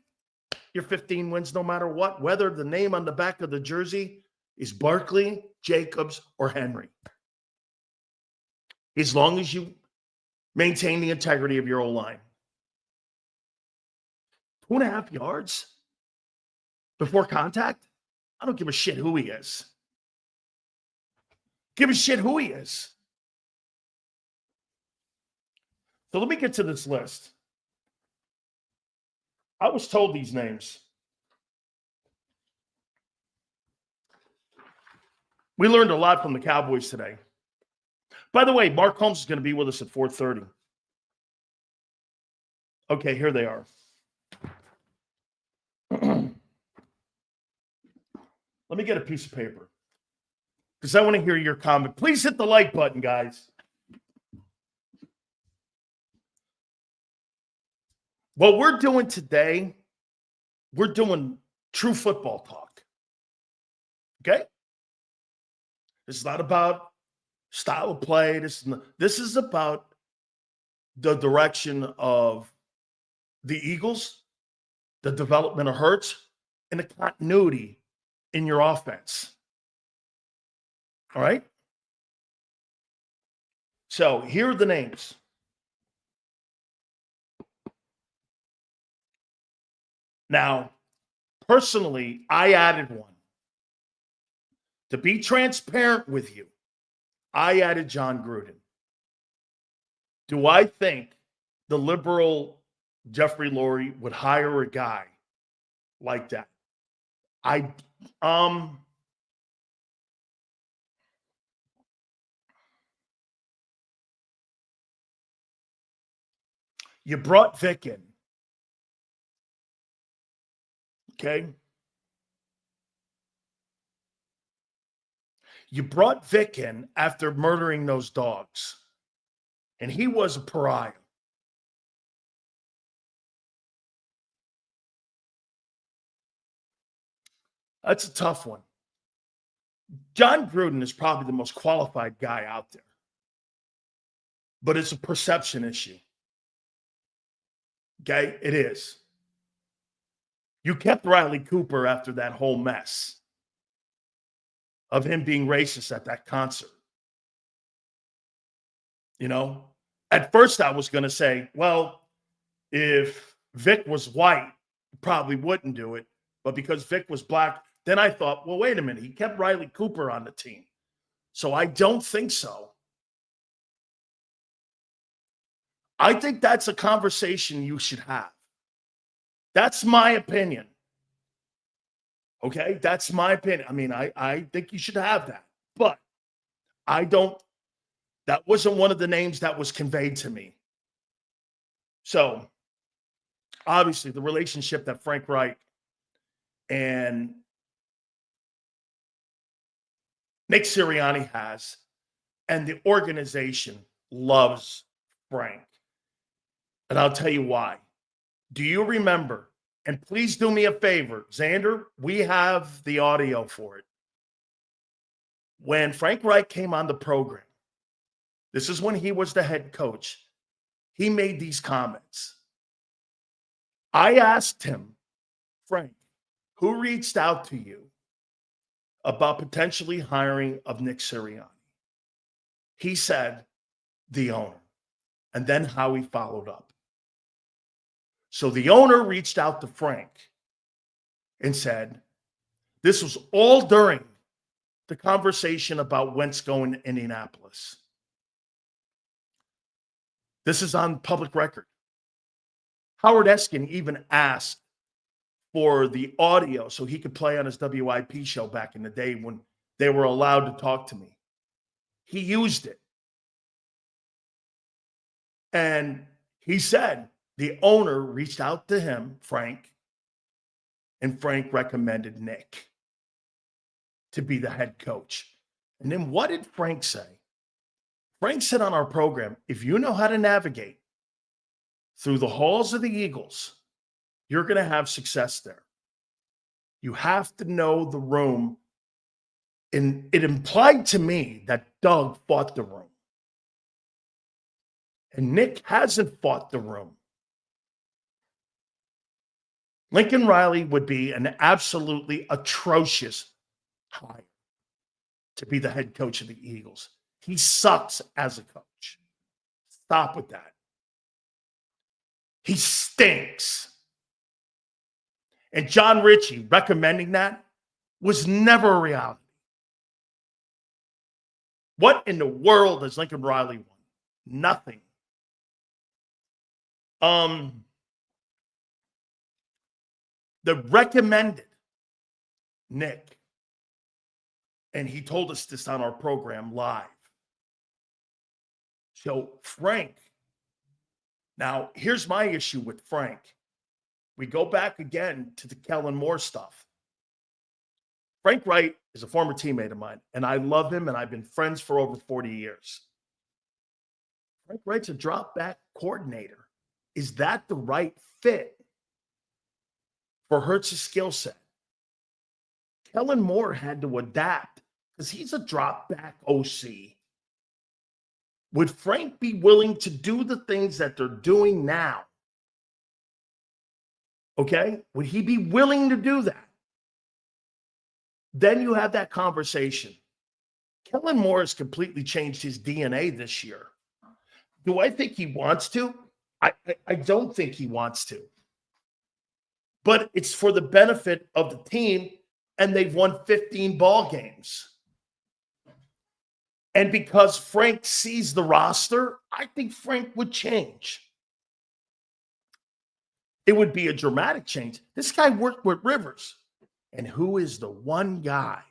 You're 15 wins no matter what, whether the name on the back of the jersey is Barkley, Jacobs, or Henry. As long as you maintain the integrity of your O-line. 2.5 yards before contact? I don't give a shit who he is. Give a shit who he is. So let me get to this list. I was told these names. We learned a lot from the Cowboys today. By the way, Mark Holmes is going to be with us at 4:30. Okay, here they are. Let me get a piece of paper because I want to hear your comment. Please hit the like button, guys. What we're doing today, we're doing true football talk. Okay? This is not about style of play. This is about the direction of the Eagles, the development of Hurts, and the continuity in your offense. All right? So here are the names. Now, personally, I added one. To be transparent with you, I added John Gruden. Do I think the liberal Jeffrey Lurie would hire a guy like that? You brought Vic in. Okay? You brought Vic in after murdering those dogs. And he was a pariah. That's a tough one. John Gruden is probably the most qualified guy out there. But it's a perception issue. Okay, it is. You kept Riley Cooper after that whole mess of him being racist at that concert. You know, at first I was going to say, well, if Vic was white, he probably wouldn't do it. But because Vic was black, then I thought, well, wait a minute. He kept Riley Cooper on the team. So I don't think so. I think that's a conversation you should have. That's my opinion. Okay? That's my opinion. I mean, I think you should have that. But I don't, that wasn't one of the names that was conveyed to me. So obviously the relationship that Frank Reich and Nick Sirianni has, and the organization loves Frank. And I'll tell you why. Do you remember? And please do me a favor, Zander, we have the audio for it. When Frank Reich came on the program, this is when he was the head coach, he made these comments. I asked him, Frank, who reached out to you about potentially hiring of Nick Sirianni? He said, the owner. And then how he followed up. So the owner reached out to Frank and said, this was all during the conversation about Wentz going to Indianapolis. This is on public record. Howard Eskin even asked for the audio so he could play on his WIP show back in the day when they were allowed to talk to me. He used it. And he said the owner reached out to him, Frank, and Frank recommended Nick to be the head coach. And then what did Frank say? Frank said on our program, if you know how to navigate through the halls of the Eagles, you're going to have success there. You have to know the room. And it implied to me that Doug fought the room. And Nick hasn't fought the room. Lincoln Riley would be an absolutely atrocious hire to be the head coach of the Eagles. He sucks as a coach. Stop with that. He stinks. And John Ritchie recommending that was never a reality. What in the world has Lincoln Riley won? Nothing. The recommended Nick, and he told us this on our program live. So Frank, now here's my issue with Frank. We go back again to the Kellen Moore stuff. Frank Wright is a former teammate of mine, and I love him, and I've been friends for over 40 years. Frank Wright's a drop-back coordinator. Is that the right fit for Hurts' skill set? Kellen Moore had to adapt because he's a drop-back OC. Would Frank be willing to do the things that they're doing now? Okay? Would he be willing to do that? Then you have that conversation. Kellen Moore has completely changed his DNA this year. Do I think he wants to? I don't think he wants to. But it's for the benefit of the team, and they've won 15 ball games. And because Frank sees the roster, I think Frank would change. It would be a dramatic change. This guy worked with Rivers. And who is the one guy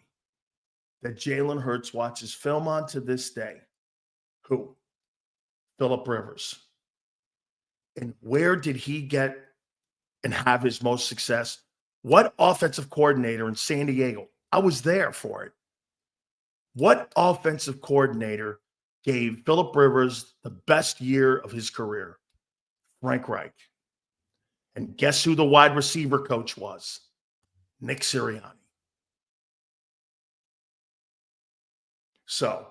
that Jalen Hurts watches film on to this day? Who? Phillip Rivers. And where did he get and have his most success? What offensive coordinator in San Diego? I was there for it. What offensive coordinator gave Phillip Rivers the best year of his career? Frank Reich. And guess who the wide receiver coach was? Nick Sirianni. So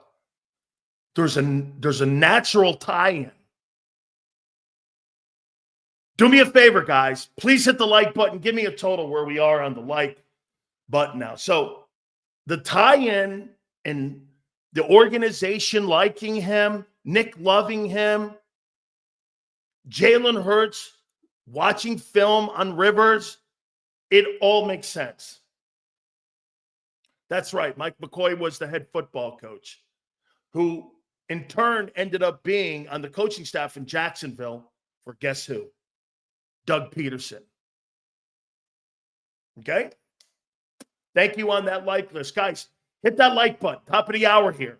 there's a natural tie-in Do me a favor, guys. Please hit the like button. Give me a total where we are on the like button now. So the tie-in and the organization liking him, Nick loving him, Jalen Hurts watching film on Rivers, it all makes sense. That's right. Mike McCoy was the head football coach, who in turn ended up being on the coaching staff in Jacksonville for guess who? Doug Peterson. Okay? Thank you on that like list. Guys, hit that like button. Top of the hour here.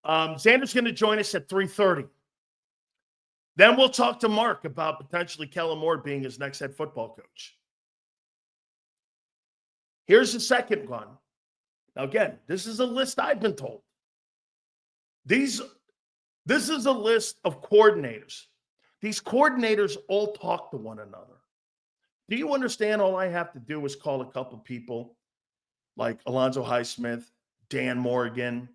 Zander's going to join us at 3:30. Then we'll talk to Mark about potentially Kellen Moore being his next head football coach. Here's the second one. Now, again, this is a list I've been told. This is a list of coordinators. These coordinators all talk to one another. Do you understand? All I have to do is call a couple people like Alonzo Highsmith, Dan Morgan.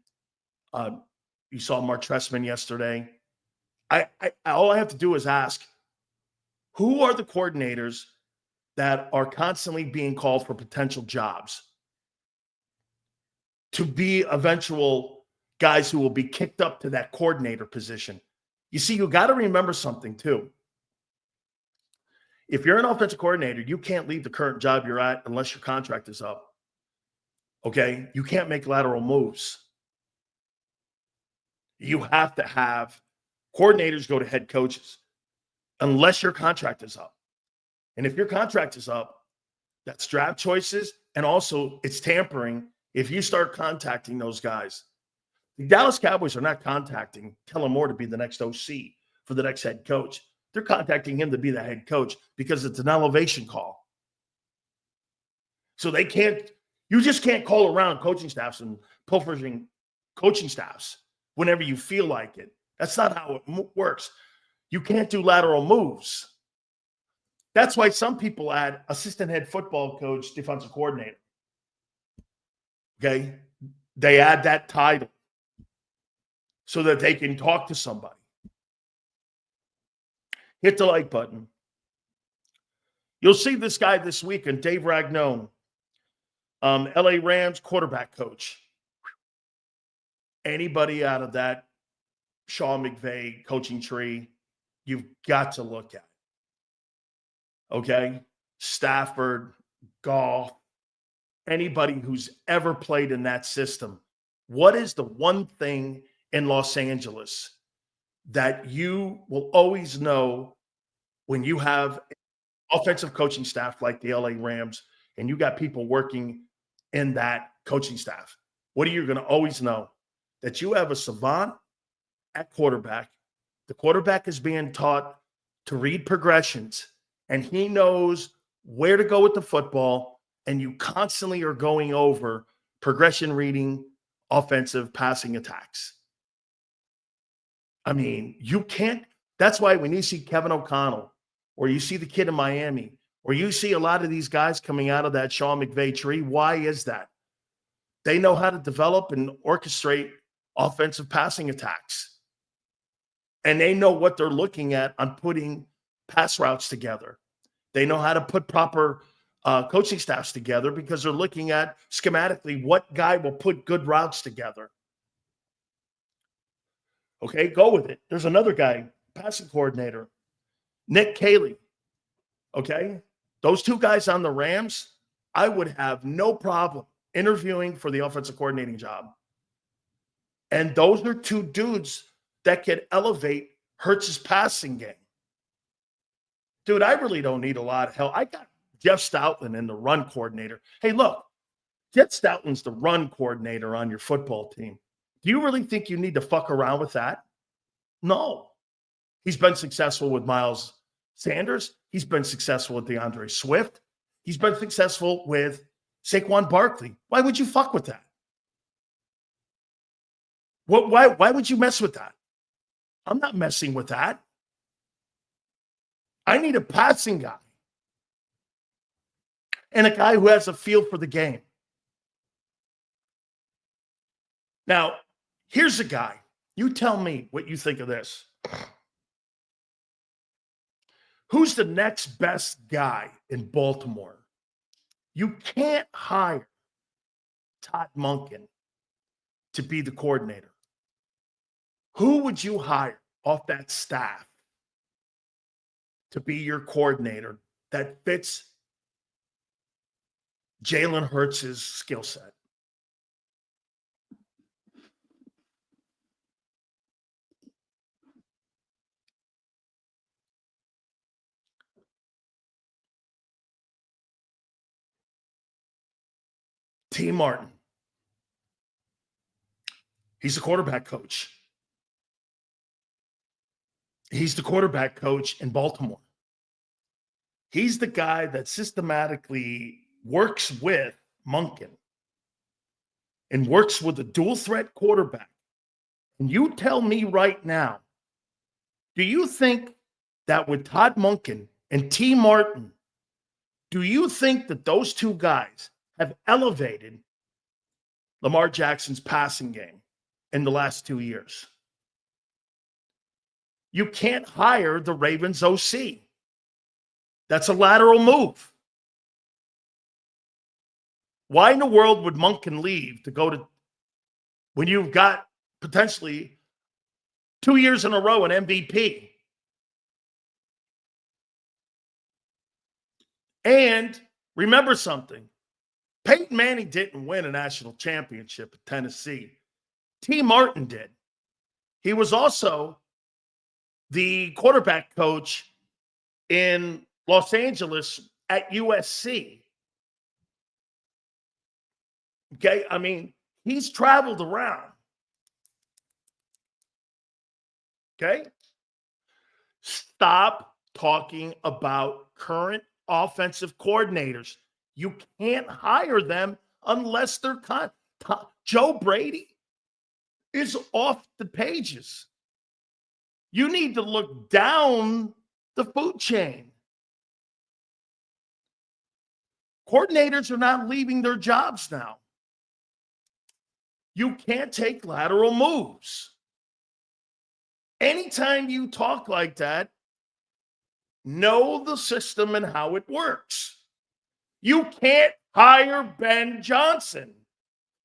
You saw Mark Trestman yesterday. All I have to do is ask, who are the coordinators that are constantly being called for potential jobs to be eventual guys who will be kicked up to that coordinator position? You see, you got to remember something too. If you're an offensive coordinator, you can't leave the current job you're at unless your contract is up. Okay? You can't make lateral moves. You have to have coordinators go to head coaches unless your contract is up. And if your contract is up, that's draft choices, and also it's tampering if you start contacting those guys. The Dallas Cowboys are not contacting Kellen Moore to be the next OC for the next head coach. They're contacting him to be the head coach because it's an elevation call. So you just can't call around coaching staffs and pilfering coaching staffs whenever you feel like it. That's not how it works. You can't do lateral moves. That's why some people add assistant head football coach, defensive coordinator. Okay? They add that title so that they can talk to somebody. Hit the like button. You'll see this guy this weekend, Dave Ragnow, LA Rams quarterback coach. Anybody out of that Sean McVay coaching tree, you've got to look at. Okay? Stafford, Goff, anybody who's ever played in that system. What is the one thing in Los Angeles that you will always know when you have offensive coaching staff like the LA Rams and you got people working in that coaching staff? What are you going to always know? That you have a savant at quarterback. The quarterback is being taught to read progressions, and he knows where to go with the football, and you constantly are going over progression reading, offensive passing attacks. I mean, you can't. That's why when you see Kevin O'Connell, or you see the kid in Miami, or you see a lot of these guys coming out of that Sean McVay tree, why is that? They know how to develop and orchestrate offensive passing attacks. And they know what they're looking at on putting pass routes together. They know how to put proper coaching staffs together because they're looking at schematically what guy will put good routes together. Okay, go with it. There's another guy, passing coordinator, Nick Caley. Okay, those two guys on the Rams, I would have no problem interviewing for the offensive coordinating job. And those are two dudes that can elevate Hurts's passing game. Dude, I really don't need a lot of help. I got Jeff Stoutland in the run coordinator. Hey, look, Jeff Stoutland's the run coordinator on your football team. Do you really think you need to fuck around with that? No. He's been successful with Miles Sanders. He's been successful with DeAndre Swift. He's been successful with Saquon Barkley. Why would you fuck with that? Why would you mess with that? I'm not messing with that. I need a passing guy and a guy who has a feel for the game. Now, here's a guy. You tell me what you think of this. Who's the next best guy in Baltimore? You can't hire Todd Monken to be the coordinator. Who would you hire off that staff to be your coordinator that fits Jalen Hurts' skill set? T. Martin. He's the quarterback coach. He's the quarterback coach in Baltimore. He's the guy that systematically works with Monken and works with a dual threat quarterback. And you tell me right now, do you think that with Todd Monken and T. Martin, do you think that those two guys have elevated Lamar Jackson's passing game in the last 2 years? You can't hire the Ravens OC. That's a lateral move. Why in the world would Monken leave to go to, when you've got potentially 2 years in a row an MVP? And remember something. Peyton Manning didn't win a national championship at Tennessee. T. Martin did. He was also the quarterback coach in Los Angeles at USC. Okay, I mean, he's traveled around. Okay? Stop talking about current offensive coordinators. You can't hire them unless they're Joe Brady is off the pages. You need to look down the food chain. Coordinators are not leaving their jobs now. You can't take lateral moves. Anytime you talk like that, know the system and how it works. You can't hire Ben Johnson.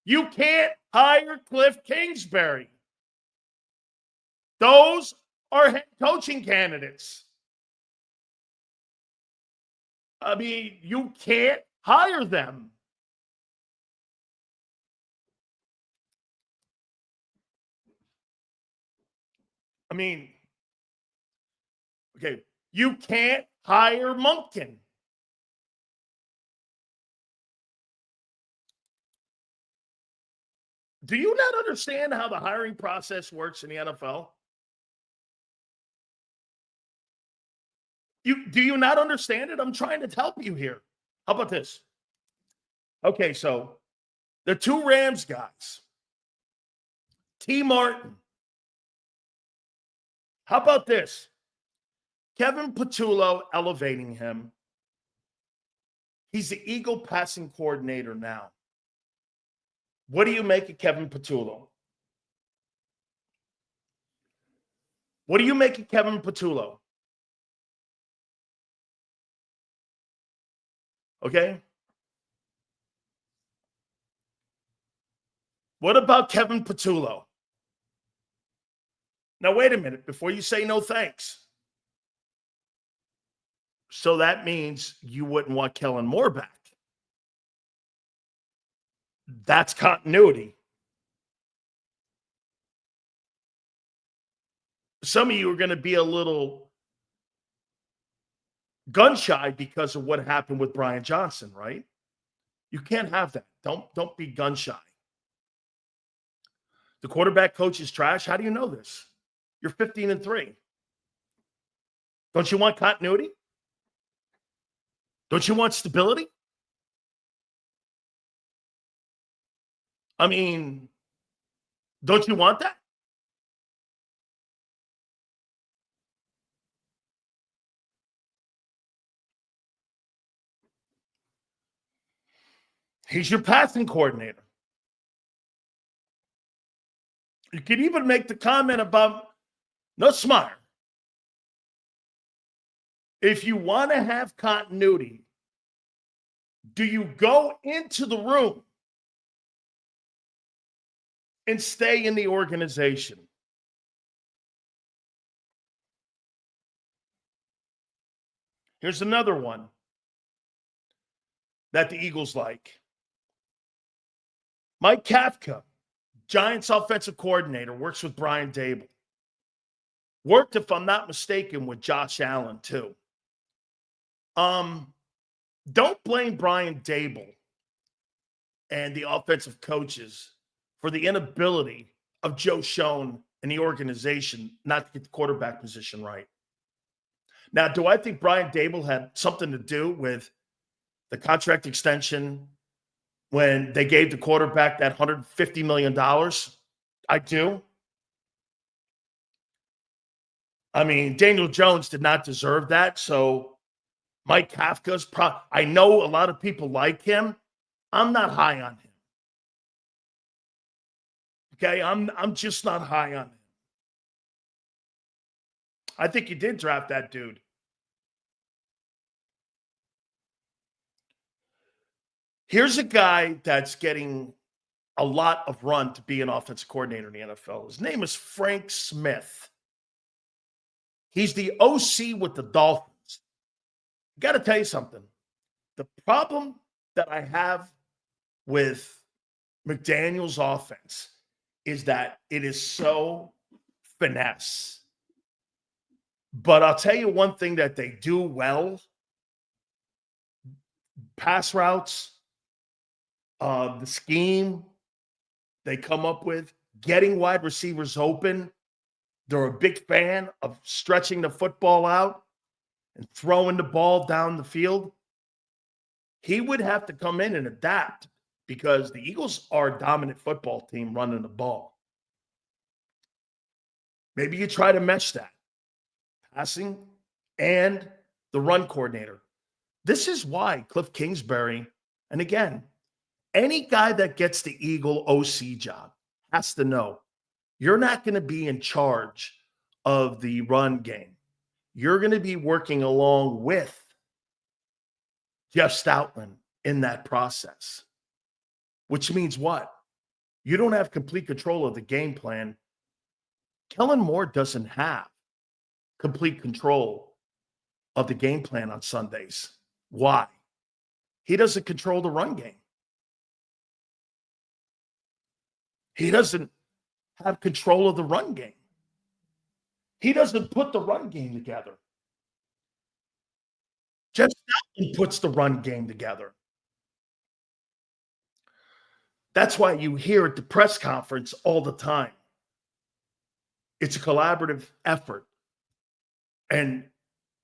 You can't hire Cliff Kingsbury. Those are head coaching candidates. I mean, you can't hire them. I mean, okay, you can't hire Monken. Do you not understand how the hiring process works in the NFL? Do you not understand it? I'm trying to help you here. How about this? Okay, so the two Rams guys, T. Martin. How about this? Kevin Patullo elevating him. He's the Eagle passing coordinator now. What do you make of Kevin Patullo? What do you make of Kevin Patullo? Okay? What about Kevin Patullo? Now, wait a minute. Before you say no thanks. So that means you wouldn't want Kellen Moore back. That's continuity. Some of you are going to be a little gun shy because of what happened with Brian Johnson, right? You can't have that. Don't be gun shy. The quarterback coach is trash. How do you know this? You're 15-3. Don't you want continuity? Don't you want stability? I mean, don't you want that? He's your passing coordinator. You could even make the comment about Nussmeier. If you want to have continuity, do you go into the room and stay in the organization? Here's another one that the Eagles like. Mike Kafka, Giants offensive coordinator, works with Brian Dable. Worked, if I'm not mistaken, with Josh Allen, too. Don't blame Brian Dable and the offensive coaches for the inability of Joe Schoen and the organization not to get the quarterback position right. Now, do I think Brian Dable had something to do with the contract extension when they gave the quarterback that $150 million? I do. I mean, Daniel Jones did not deserve that. So Mike Kafka's I know a lot of people like him. I'm not high on him. Okay, I'm just not high on him. I think you did draft that dude. Here's a guy that's getting a lot of run to be an offensive coordinator in the NFL. His name is Frank Smith. He's the OC with the Dolphins. Got to tell you something. The problem that I have with McDaniel's offense is that it is so finesse. But I'll tell you one thing that they do well: pass routes, the scheme they come up with, getting wide receivers open. They're a big fan of stretching the football out and throwing the ball down the field. He would have to come in and adapt because the Eagles are a dominant football team running the ball. Maybe you try to mesh that, passing and the run coordinator. This is why Cliff Kingsbury, and again, any guy that gets the Eagle OC job has to know you're not going to be in charge of the run game. You're going to be working along with Jeff Stoutland in that process, which means what? You don't have complete control of the game plan. Kellen Moore doesn't have complete control of the game plan on Sundays. Why? He doesn't control the run game. He doesn't have control of the run game. He doesn't put the run game together. Jeff Stoutland puts the run game together. That's why you hear at the press conference all the time. It's a collaborative effort. And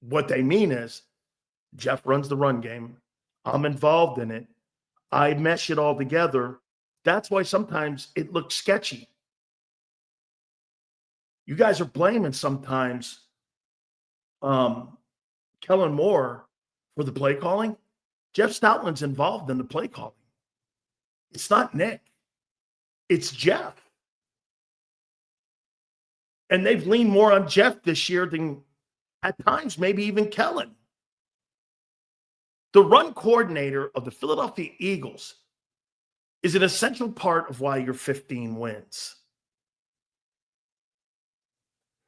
what they mean is Jeff runs the run game. I'm involved in it. I mesh it all together. That's why sometimes it looks sketchy. You guys are blaming sometimes Kellen Moore for the play calling. Jeff Stoutland's involved in the play calling. It's not Nick. It's Jeff. And they've leaned more on Jeff this year than at times maybe even Kellen. The run coordinator of the Philadelphia Eagles is an essential part of why you're 15 wins.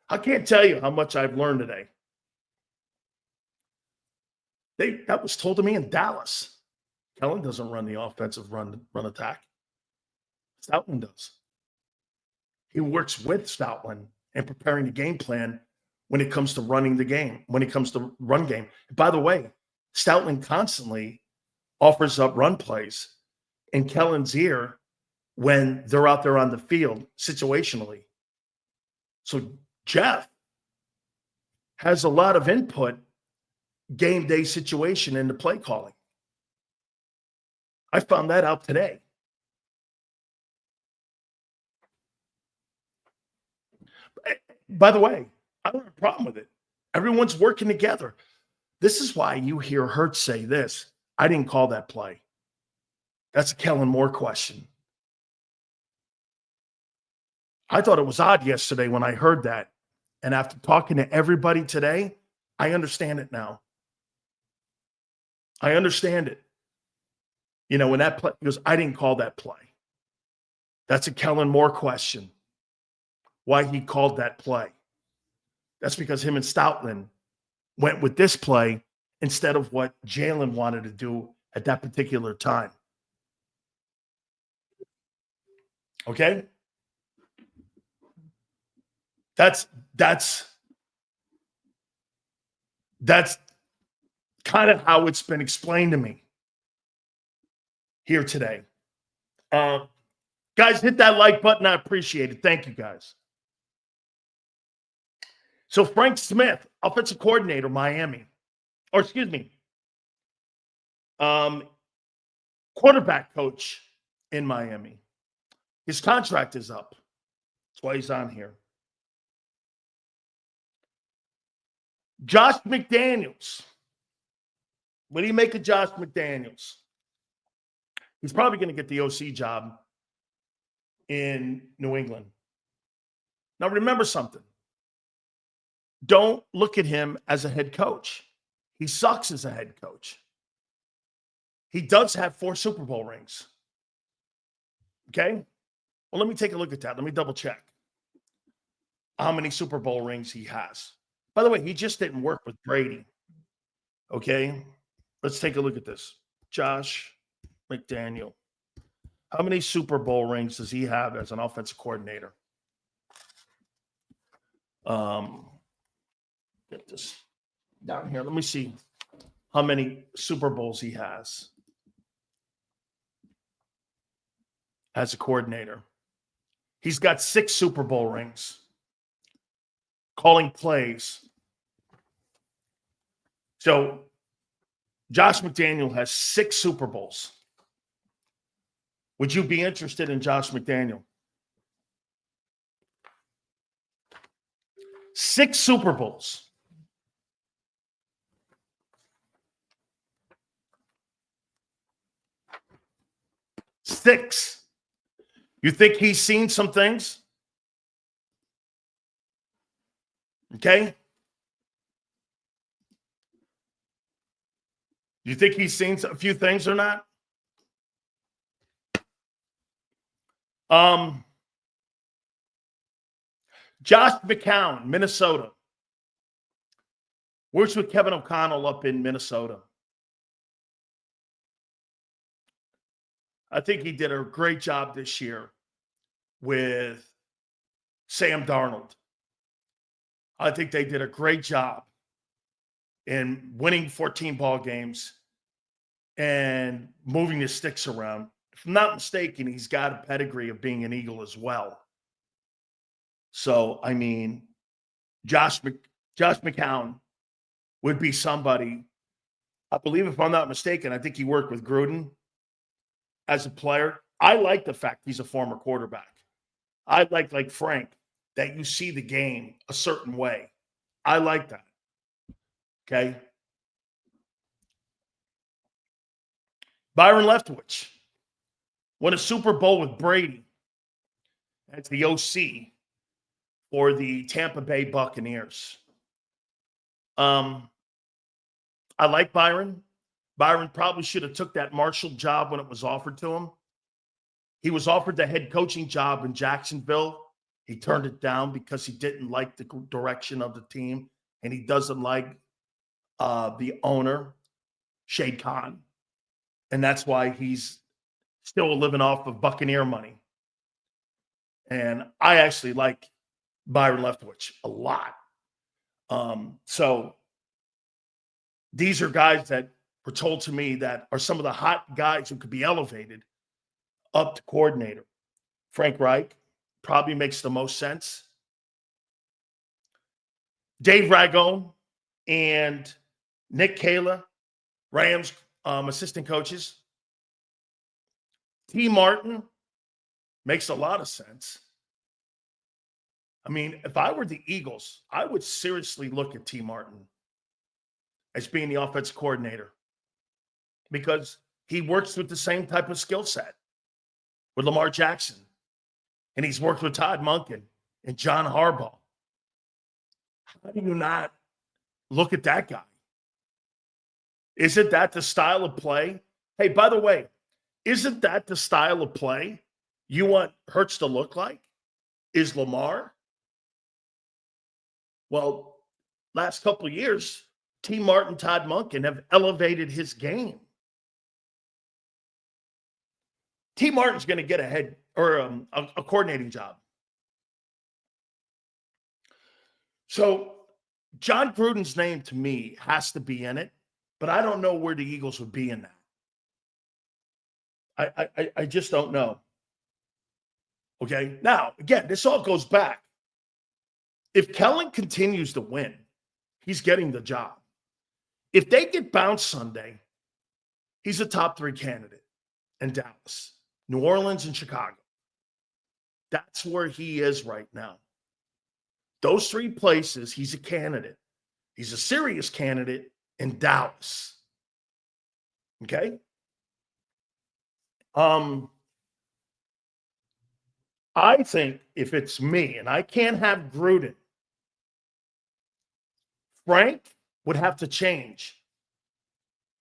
I can't tell you how much I've learned today. That was told to me in Dallas. Kellen doesn't run the offensive run attack. Stoutland does. He works with Stoutland and preparing the game plan when it comes to running the game, when it comes to run game. By the way, Stoutland constantly offers up run plays in Kellen's ear when they're out there on the field situationally. So Jeff has a lot of input game day situation in the play calling. I found that out today. By the way, I don't have a problem with it. Everyone's working together. This is why you hear Hurts say this: I didn't call that play. That's a Kellen Moore question. I thought it was odd yesterday when I heard that. And after talking to everybody today, I understand it now. I understand it. You know, when that play, he goes, I didn't call that play. That's a Kellen Moore question. Why he called that play. That's because him and Stoutland went with this play instead of what Jalen wanted to do at that particular time. Okay? That's kind of how it's been explained to me here today. Guys, hit that like button. I appreciate it. Thank you, guys. So Frank Smith, offensive coordinator, Miami. Or excuse me, quarterback coach in Miami. His contract is up. That's why he's on here. Josh McDaniels. What do you make of Josh McDaniels? He's probably going to get the OC job in New England. Now, remember something. Don't look at him as a head coach. He sucks as a head coach. He does have 4 Super Bowl rings. Okay? Well, let me take a look at that. Let me double check how many Super Bowl rings he has. By the way, he just didn't work with Brady. Okay? Let's take a look at this. Josh McDaniel. How many Super Bowl rings does he have as an offensive coordinator? Get this down here. Let me see how many Super Bowls he has as a coordinator. He's got 6 Super Bowl rings. Calling plays. So Josh McDaniel has 6 Super Bowls. Would you be interested in Josh McDaniel? 6 Super Bowls. Six. You think he's seen some things? Okay. You think he's seen a few things or not? Josh McCown, Minnesota. Works with Kevin O'Connell up in Minnesota. I think he did a great job this year with Sam Darnold. I think they did a great job in winning 14 ball games and moving the sticks around. If I'm not mistaken, he's got a pedigree of being an Eagle as well. So, I mean, Josh McCown would be somebody, I believe, if I'm not mistaken, I think he worked with Gruden as a player. I like the fact he's a former quarterback. I like Frank, that you see the game a certain way. I like that. Okay. Byron Leftwich won a Super Bowl with Brady as the OC for the Tampa Bay Buccaneers. I like Byron. Byron probably should have took that Marshall job when it was offered to him. He was offered the head coaching job in Jacksonville. He turned it down because he didn't like the direction of the team, and he doesn't like the owner, Shade Khan. And that's why he's still living off of Buccaneer money. And I actually like Byron Leftwich a lot. So these are guys that were told to me that are some of the hot guys who could be elevated up to coordinator. Frank Reich probably makes the most sense. Dave Ragone and Nick Kayla, Rams assistant coaches. T. Martin makes a lot of sense. I mean, if I were the Eagles, I would seriously look at T. Martin as being the offensive coordinator because he works with the same type of skill set with Lamar Jackson. And he's worked with Todd Monken and John Harbaugh. How do you not look at that guy. Isn't that the style of play? Hey, by the way, isn't that the style of play you want Hurts to look like? Is Lamar? Well, last couple of years, T. Martin, Todd Monken have elevated his game. T. Martin's going to get a head or a coordinating job. So John Gruden's name to me has to be in it, but I don't know where the Eagles would be in that. I just don't know. Okay. Now, again, this all goes back. If Kellen continues to win, he's getting the job. If they get bounced Sunday, he's a top 3 candidate in Dallas, New Orleans, and Chicago. That's where he is right now. Those 3 places, he's a candidate. He's a serious candidate in Dallas. Okay? I think if it's me, and I can't have Gruden, Frank would have to change.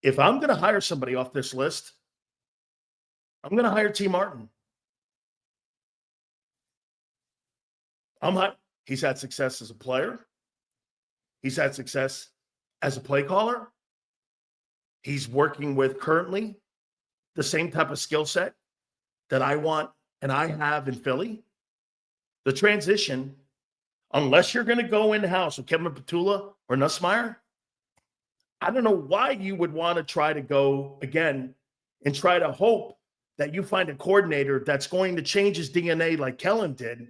If I'm going to hire somebody off this list, I'm going to hire T. Martin. He's had success as a player. He's had success as a play caller. He's working with currently the same type of skill set that I want and I have in Philly. The transition, unless you're going to go in-house with Kevin Petula or Nussmeier, I don't know why you would want to try to go again and try to hope that you find a coordinator that's going to change his DNA like Kellen did.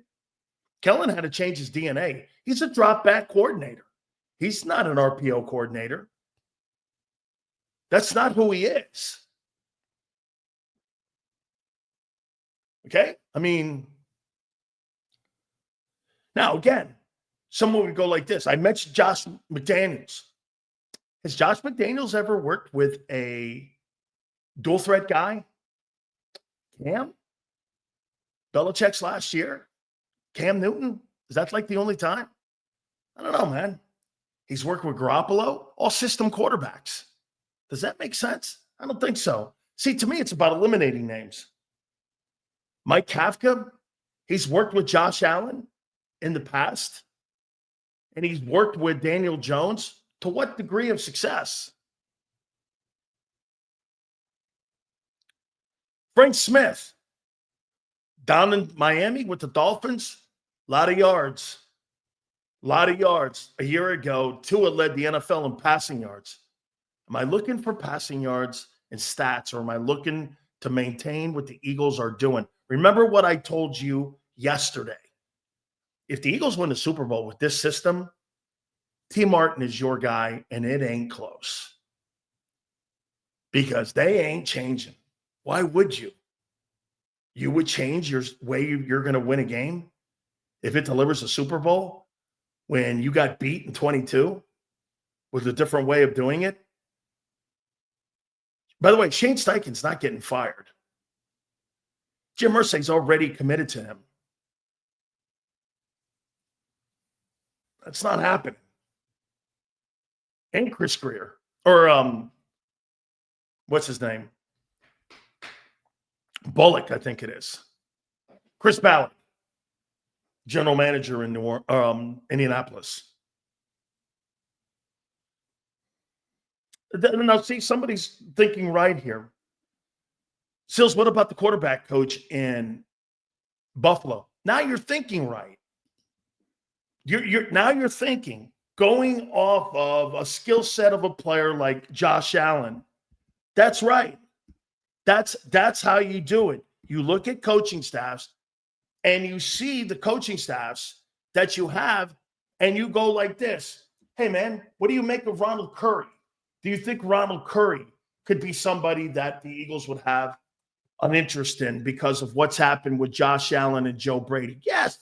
Kellen had to change his DNA. He's a drop-back coordinator. He's not an RPO coordinator. That's not who he is. Okay? I mean, now again, someone would go like this. I mentioned Josh McDaniels. Has Josh McDaniels ever worked with a dual threat guy? Cam? Belichick's last year? Cam Newton? Is that like the only time? I don't know, man. He's worked with Garoppolo, all system quarterbacks. Does that make sense? I don't think so. See, to me, it's about eliminating names. Mike Kafka, he's worked with Josh Allen in the past, and he's worked with Daniel Jones. To what degree of success? Frank Smith, down in Miami with the Dolphins, a lot of yards. A lot of yards. A year ago, Tua led the NFL in passing yards. Am I looking for passing yards and stats, or am I looking to maintain what the Eagles are doing? Remember what I told you yesterday. If the Eagles win the Super Bowl with this system, T. Martin is your guy, and it ain't close. Because they ain't changing. Why would you? You would change your way you're going to win a game if it delivers a Super Bowl when you got beat in 22 with a different way of doing it? By the way, Shane Steichen's not getting fired. Jim Irsay's already committed to him. That's not happening. And Chris Greer. Or, what's his name? Bullock, I think it is. Chris Ballard, general manager in Indianapolis. Now, see, somebody's thinking right here. Sills, what about the quarterback coach in Buffalo? Now you're thinking right. Now you're thinking, going off of a skill set of a player like Josh Allen. That's right. That's how you do it. You look at coaching staffs and you see the coaching staffs that you have, and you go like this. Hey, man, what do you make of Ronald Curry? Do you think Ronald Curry could be somebody that the Eagles would have an interest in because of what's happened with Josh Allen and Joe Brady? Yes.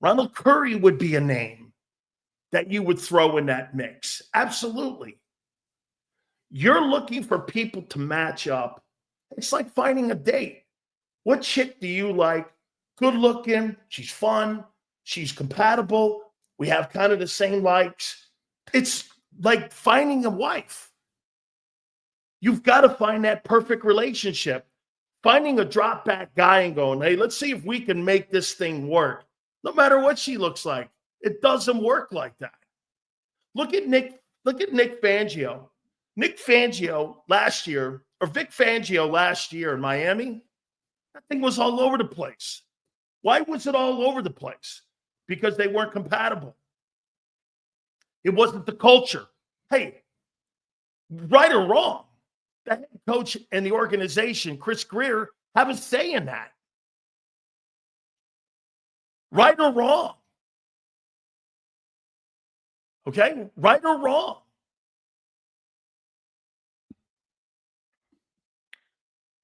Ronald Curry would be a name that you would throw in that mix. Absolutely. You're looking for people to match up. It's like finding a date. What chick do you like? Good looking. She's fun. She's compatible. We have kind of the same likes. It's like finding a wife. You've got to find that perfect relationship. Finding a drop back guy and going, hey, let's see if we can make this thing work. No matter what she looks like, it doesn't work like that. Look at Nick Fangio. Nick Fangio last year, or Vic Fangio last year in Miami, that thing was all over the place. Why was it all over the place? Because they weren't compatible. It wasn't the culture. Hey, right or wrong, the head coach and the organization, Chris Greer, have a say in that. Right or wrong. Okay? Right or wrong.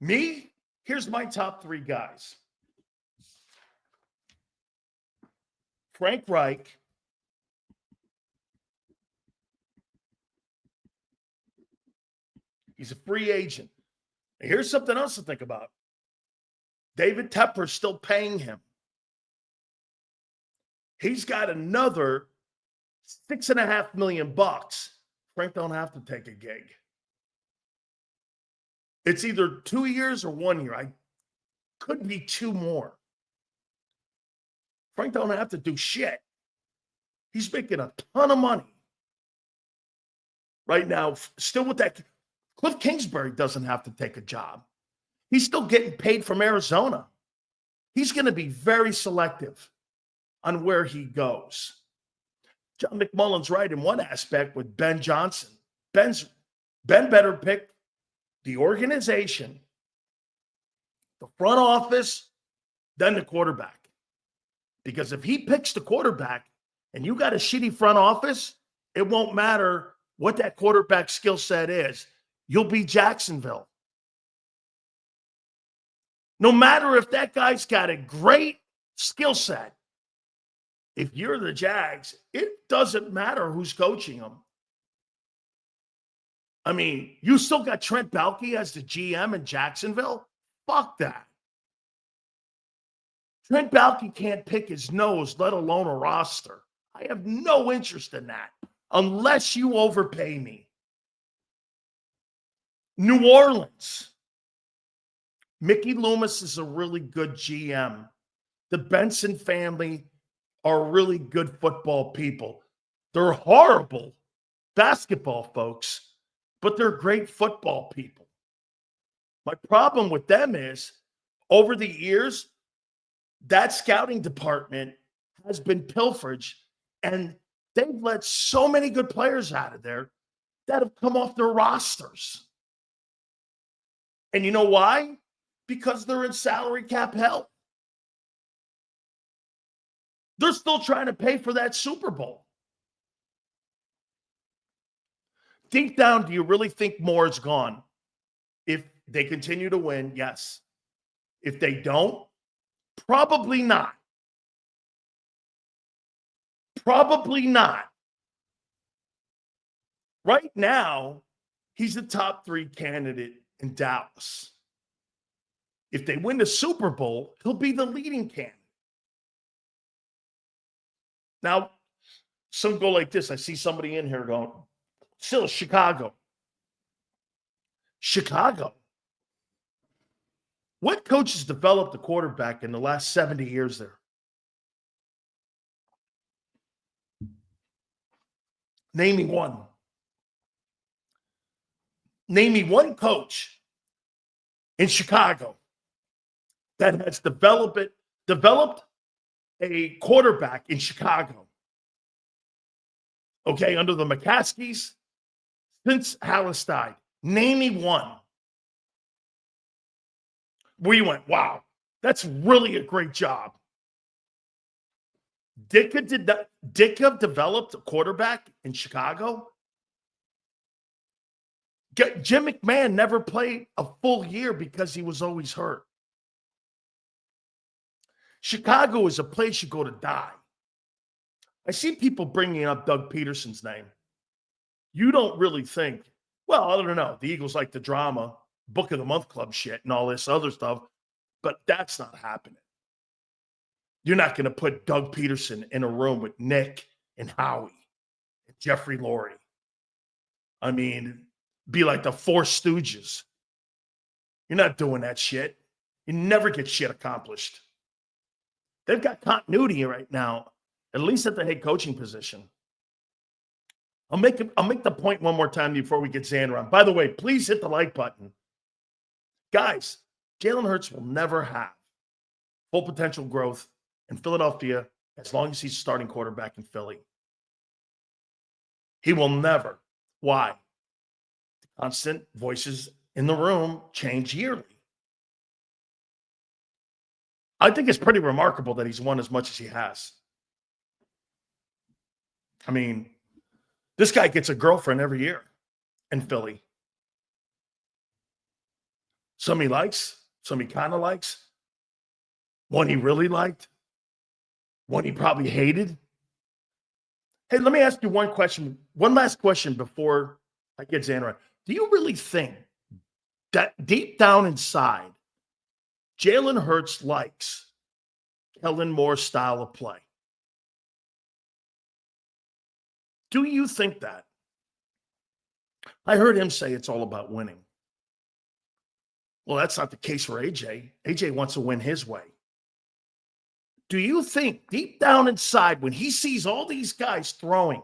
Me, here's my top 3 guys. Frank Reich, he's a free agent. And here's something else to think about. David Tepper's still paying him. He's got another $6.5 million. Frank don't have to take a gig. It's either 2 years or 1 year. I could be 2 more. Frank don't have to do shit. He's making a ton of money right now. Still with that, Cliff Kingsbury doesn't have to take a job. He's still getting paid from Arizona. He's going to be very selective on where he goes. John McMullen's right in one aspect with Ben Johnson. Ben better pick the organization, the front office, then the quarterback. Because if he picks the quarterback and you got a shitty front office, it won't matter what that quarterback skill set is. You'll be Jacksonville. No matter if that guy's got a great skill set, if you're the Jags, it doesn't matter who's coaching them. I mean, you still got Trent Baalke as the GM in Jacksonville? Fuck that. Trent Baalke can't pick his nose, let alone a roster. I have no interest in that unless you overpay me. New Orleans. Mickey Loomis is a really good GM. The Benson family are really good football people. They're horrible basketball folks, but they're great football people. My problem with them is, over the years, that scouting department has been pilferage, and they've let so many good players out of there that have come off their rosters. And you know why? Because they're in salary cap hell. They're still trying to pay for that Super Bowl. Deep down, do you really think more is gone? If they continue to win, yes. If they don't, probably not. Probably not. Right now, he's the top 3 candidate in Dallas. If they win the Super Bowl, he'll be the leading candidate. Now, some go like this. I see somebody in here going, still Chicago. Chicago. What coaches developed the quarterback in the last 70 years there? Name me one. Name me one coach in Chicago that has developed a quarterback in Chicago. Okay, under the McCaskies, since Hallis died. Name me one. Where you went, wow, that's really a great job. Ditka developed a quarterback in Chicago. Jim McMahon never played a full year because he was always hurt. Chicago is a place you go to die. I see people bringing up Doug Peterson's name. You don't really think, well, I don't know. The Eagles like the drama, Book of the Month Club shit and all this other stuff, but that's not happening. You're not going to put Doug Peterson in a room with Nick and Howie and Jeffrey Lurie. I mean, be like the Four Stooges. You're not doing that shit. You never get shit accomplished. They've got continuity right now, at least at the head coaching position. I'll make the point one more time before we get Zander on. By the way, please hit the like button. Guys, Jalen Hurts will never have full potential growth in Philadelphia as long as he's starting quarterback in Philly. He will never. Why? The constant voices in the room change yearly. I think it's pretty remarkable that he's won as much as he has. I mean, this guy gets a girlfriend every year in Philly. Some he likes, some he kind of likes. One he really liked, one he probably hated. Hey, let me ask you one last question before I get Zander on. Do you really think that deep down inside, Jalen Hurts likes Kellen Moore's style of play? Do you think that? I heard him say it's all about winning. Well, that's not the case for AJ. AJ wants to win his way. Do you think deep down inside, when he sees all these guys throwing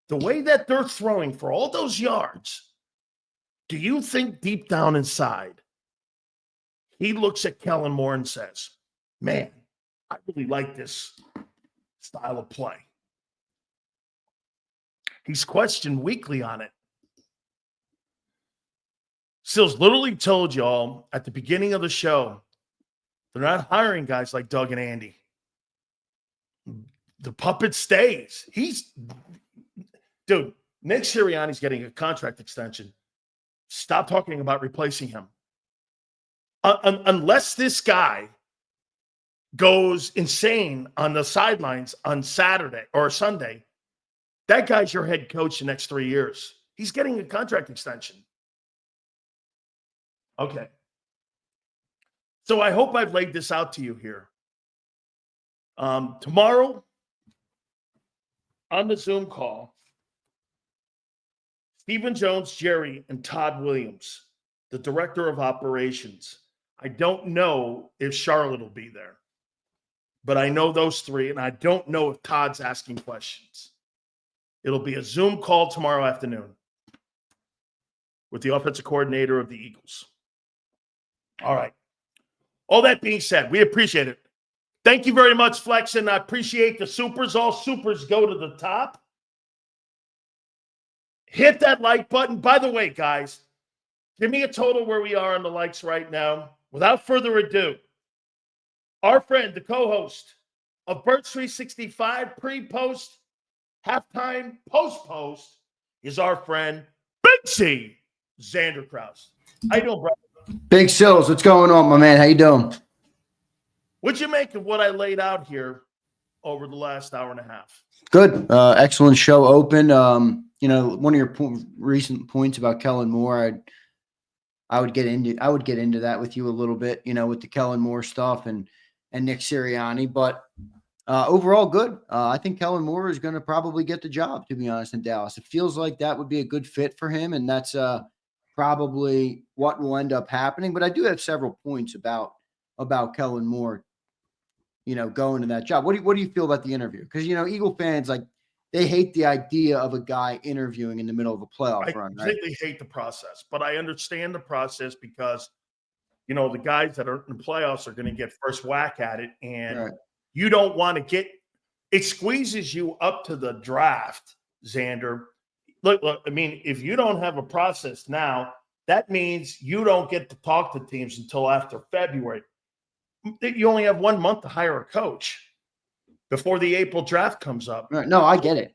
the way that they're throwing for all those yards, do you think deep down inside, he looks at Kellen Moore and says, man, I really like this style of play? He's questioned weekly on it. Sills literally told y'all at the beginning of the show, they're not hiring guys like Doug and Andy. The puppet stays. Dude, Nick Sirianni's getting a contract extension. Stop talking about replacing him. Unless this guy goes insane on the sidelines on Saturday or Sunday, that guy's your head coach the next 3 years. He's getting a contract extension. Okay. So I hope I've laid this out to you here. Tomorrow on the Zoom call, Stephen Jones, Jerry, and Todd Williams, the director of operations. I don't know if Charlotte will be there, but I know those three, and I don't know if Todd's asking questions. It'll be a Zoom call tomorrow afternoon with the offensive coordinator of the Eagles. All right. All that being said, we appreciate it. Thank you very much, Flex, and I appreciate the supers. All supers go to the top. Hit that like button. By the way, guys, give me a total where we are on the likes right now. Without further ado, our friend, the co-host of Birds 365, pre-post, halftime, post-post, is our friend, Big C, Zander Krause. How you doing, brother? Big Sills, what's going on, my man? How you doing? What'd you make of what I laid out here over the last hour and a half? Good. Excellent show open. One of your recent points about Kellen Moore, I would get into that with you a little bit, with the Kellen Moore stuff and Nick Sirianni. But overall, good. I think Kellen Moore is going to probably get the job, to be honest, in Dallas. It feels like that would be a good fit for him, and that's probably what will end up happening. But I do have several points about Kellen Moore, going to that job. What do you feel about the interview? Because, Eagle fans, they hate the idea of a guy interviewing in the middle of a playoff run, right? I completely hate the process, but I understand the process because, the guys that are in the playoffs are going to get first whack at it, and you don't want to it squeezes you up to the draft, Zander. Look, I mean, if you don't have a process now, that means you don't get to talk to teams until after February. You only have 1 month to hire a coach before the April draft comes up. No, I get it.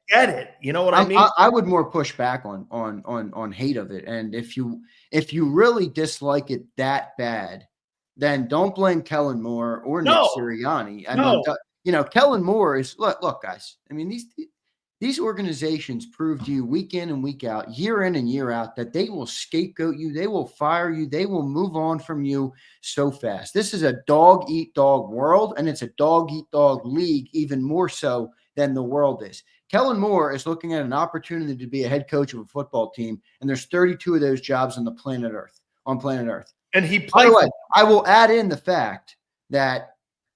You know what I mean? I would more push back on hate of it. And if you really dislike it that bad, then don't blame Kellen Moore or Nick Sirianni. I mean, Kellen Moore is look, guys. I mean, these organizations prove to you week in and week out, year in and year out, that they will scapegoat you, they will fire you, they will move on from you so fast. This is a dog-eat-dog world, and it's a dog-eat-dog league even more so than the world is. Kellen Moore is looking at an opportunity to be a head coach of a football team, and there's 32 of those jobs on planet Earth. And he By played. the way, I will add in the fact that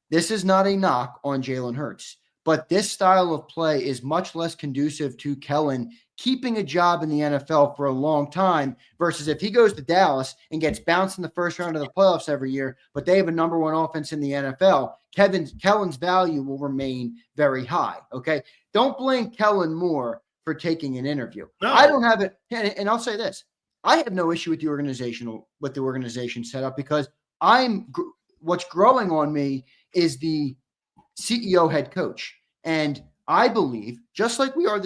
this is not a knock on Jalen Hurts, but this style of play is much less conducive to Kellen keeping a job in the NFL for a long time versus if he goes to Dallas and gets bounced in the first round of the playoffs every year, but they have a number one offense in the NFL, Kellen's value will remain very high. Okay. Don't blame Kellen Moore for taking an interview. No. I don't have it. And I'll say this. I have no issue with the organization setup because what's growing on me is the CEO head coach. And I believe, just like we are the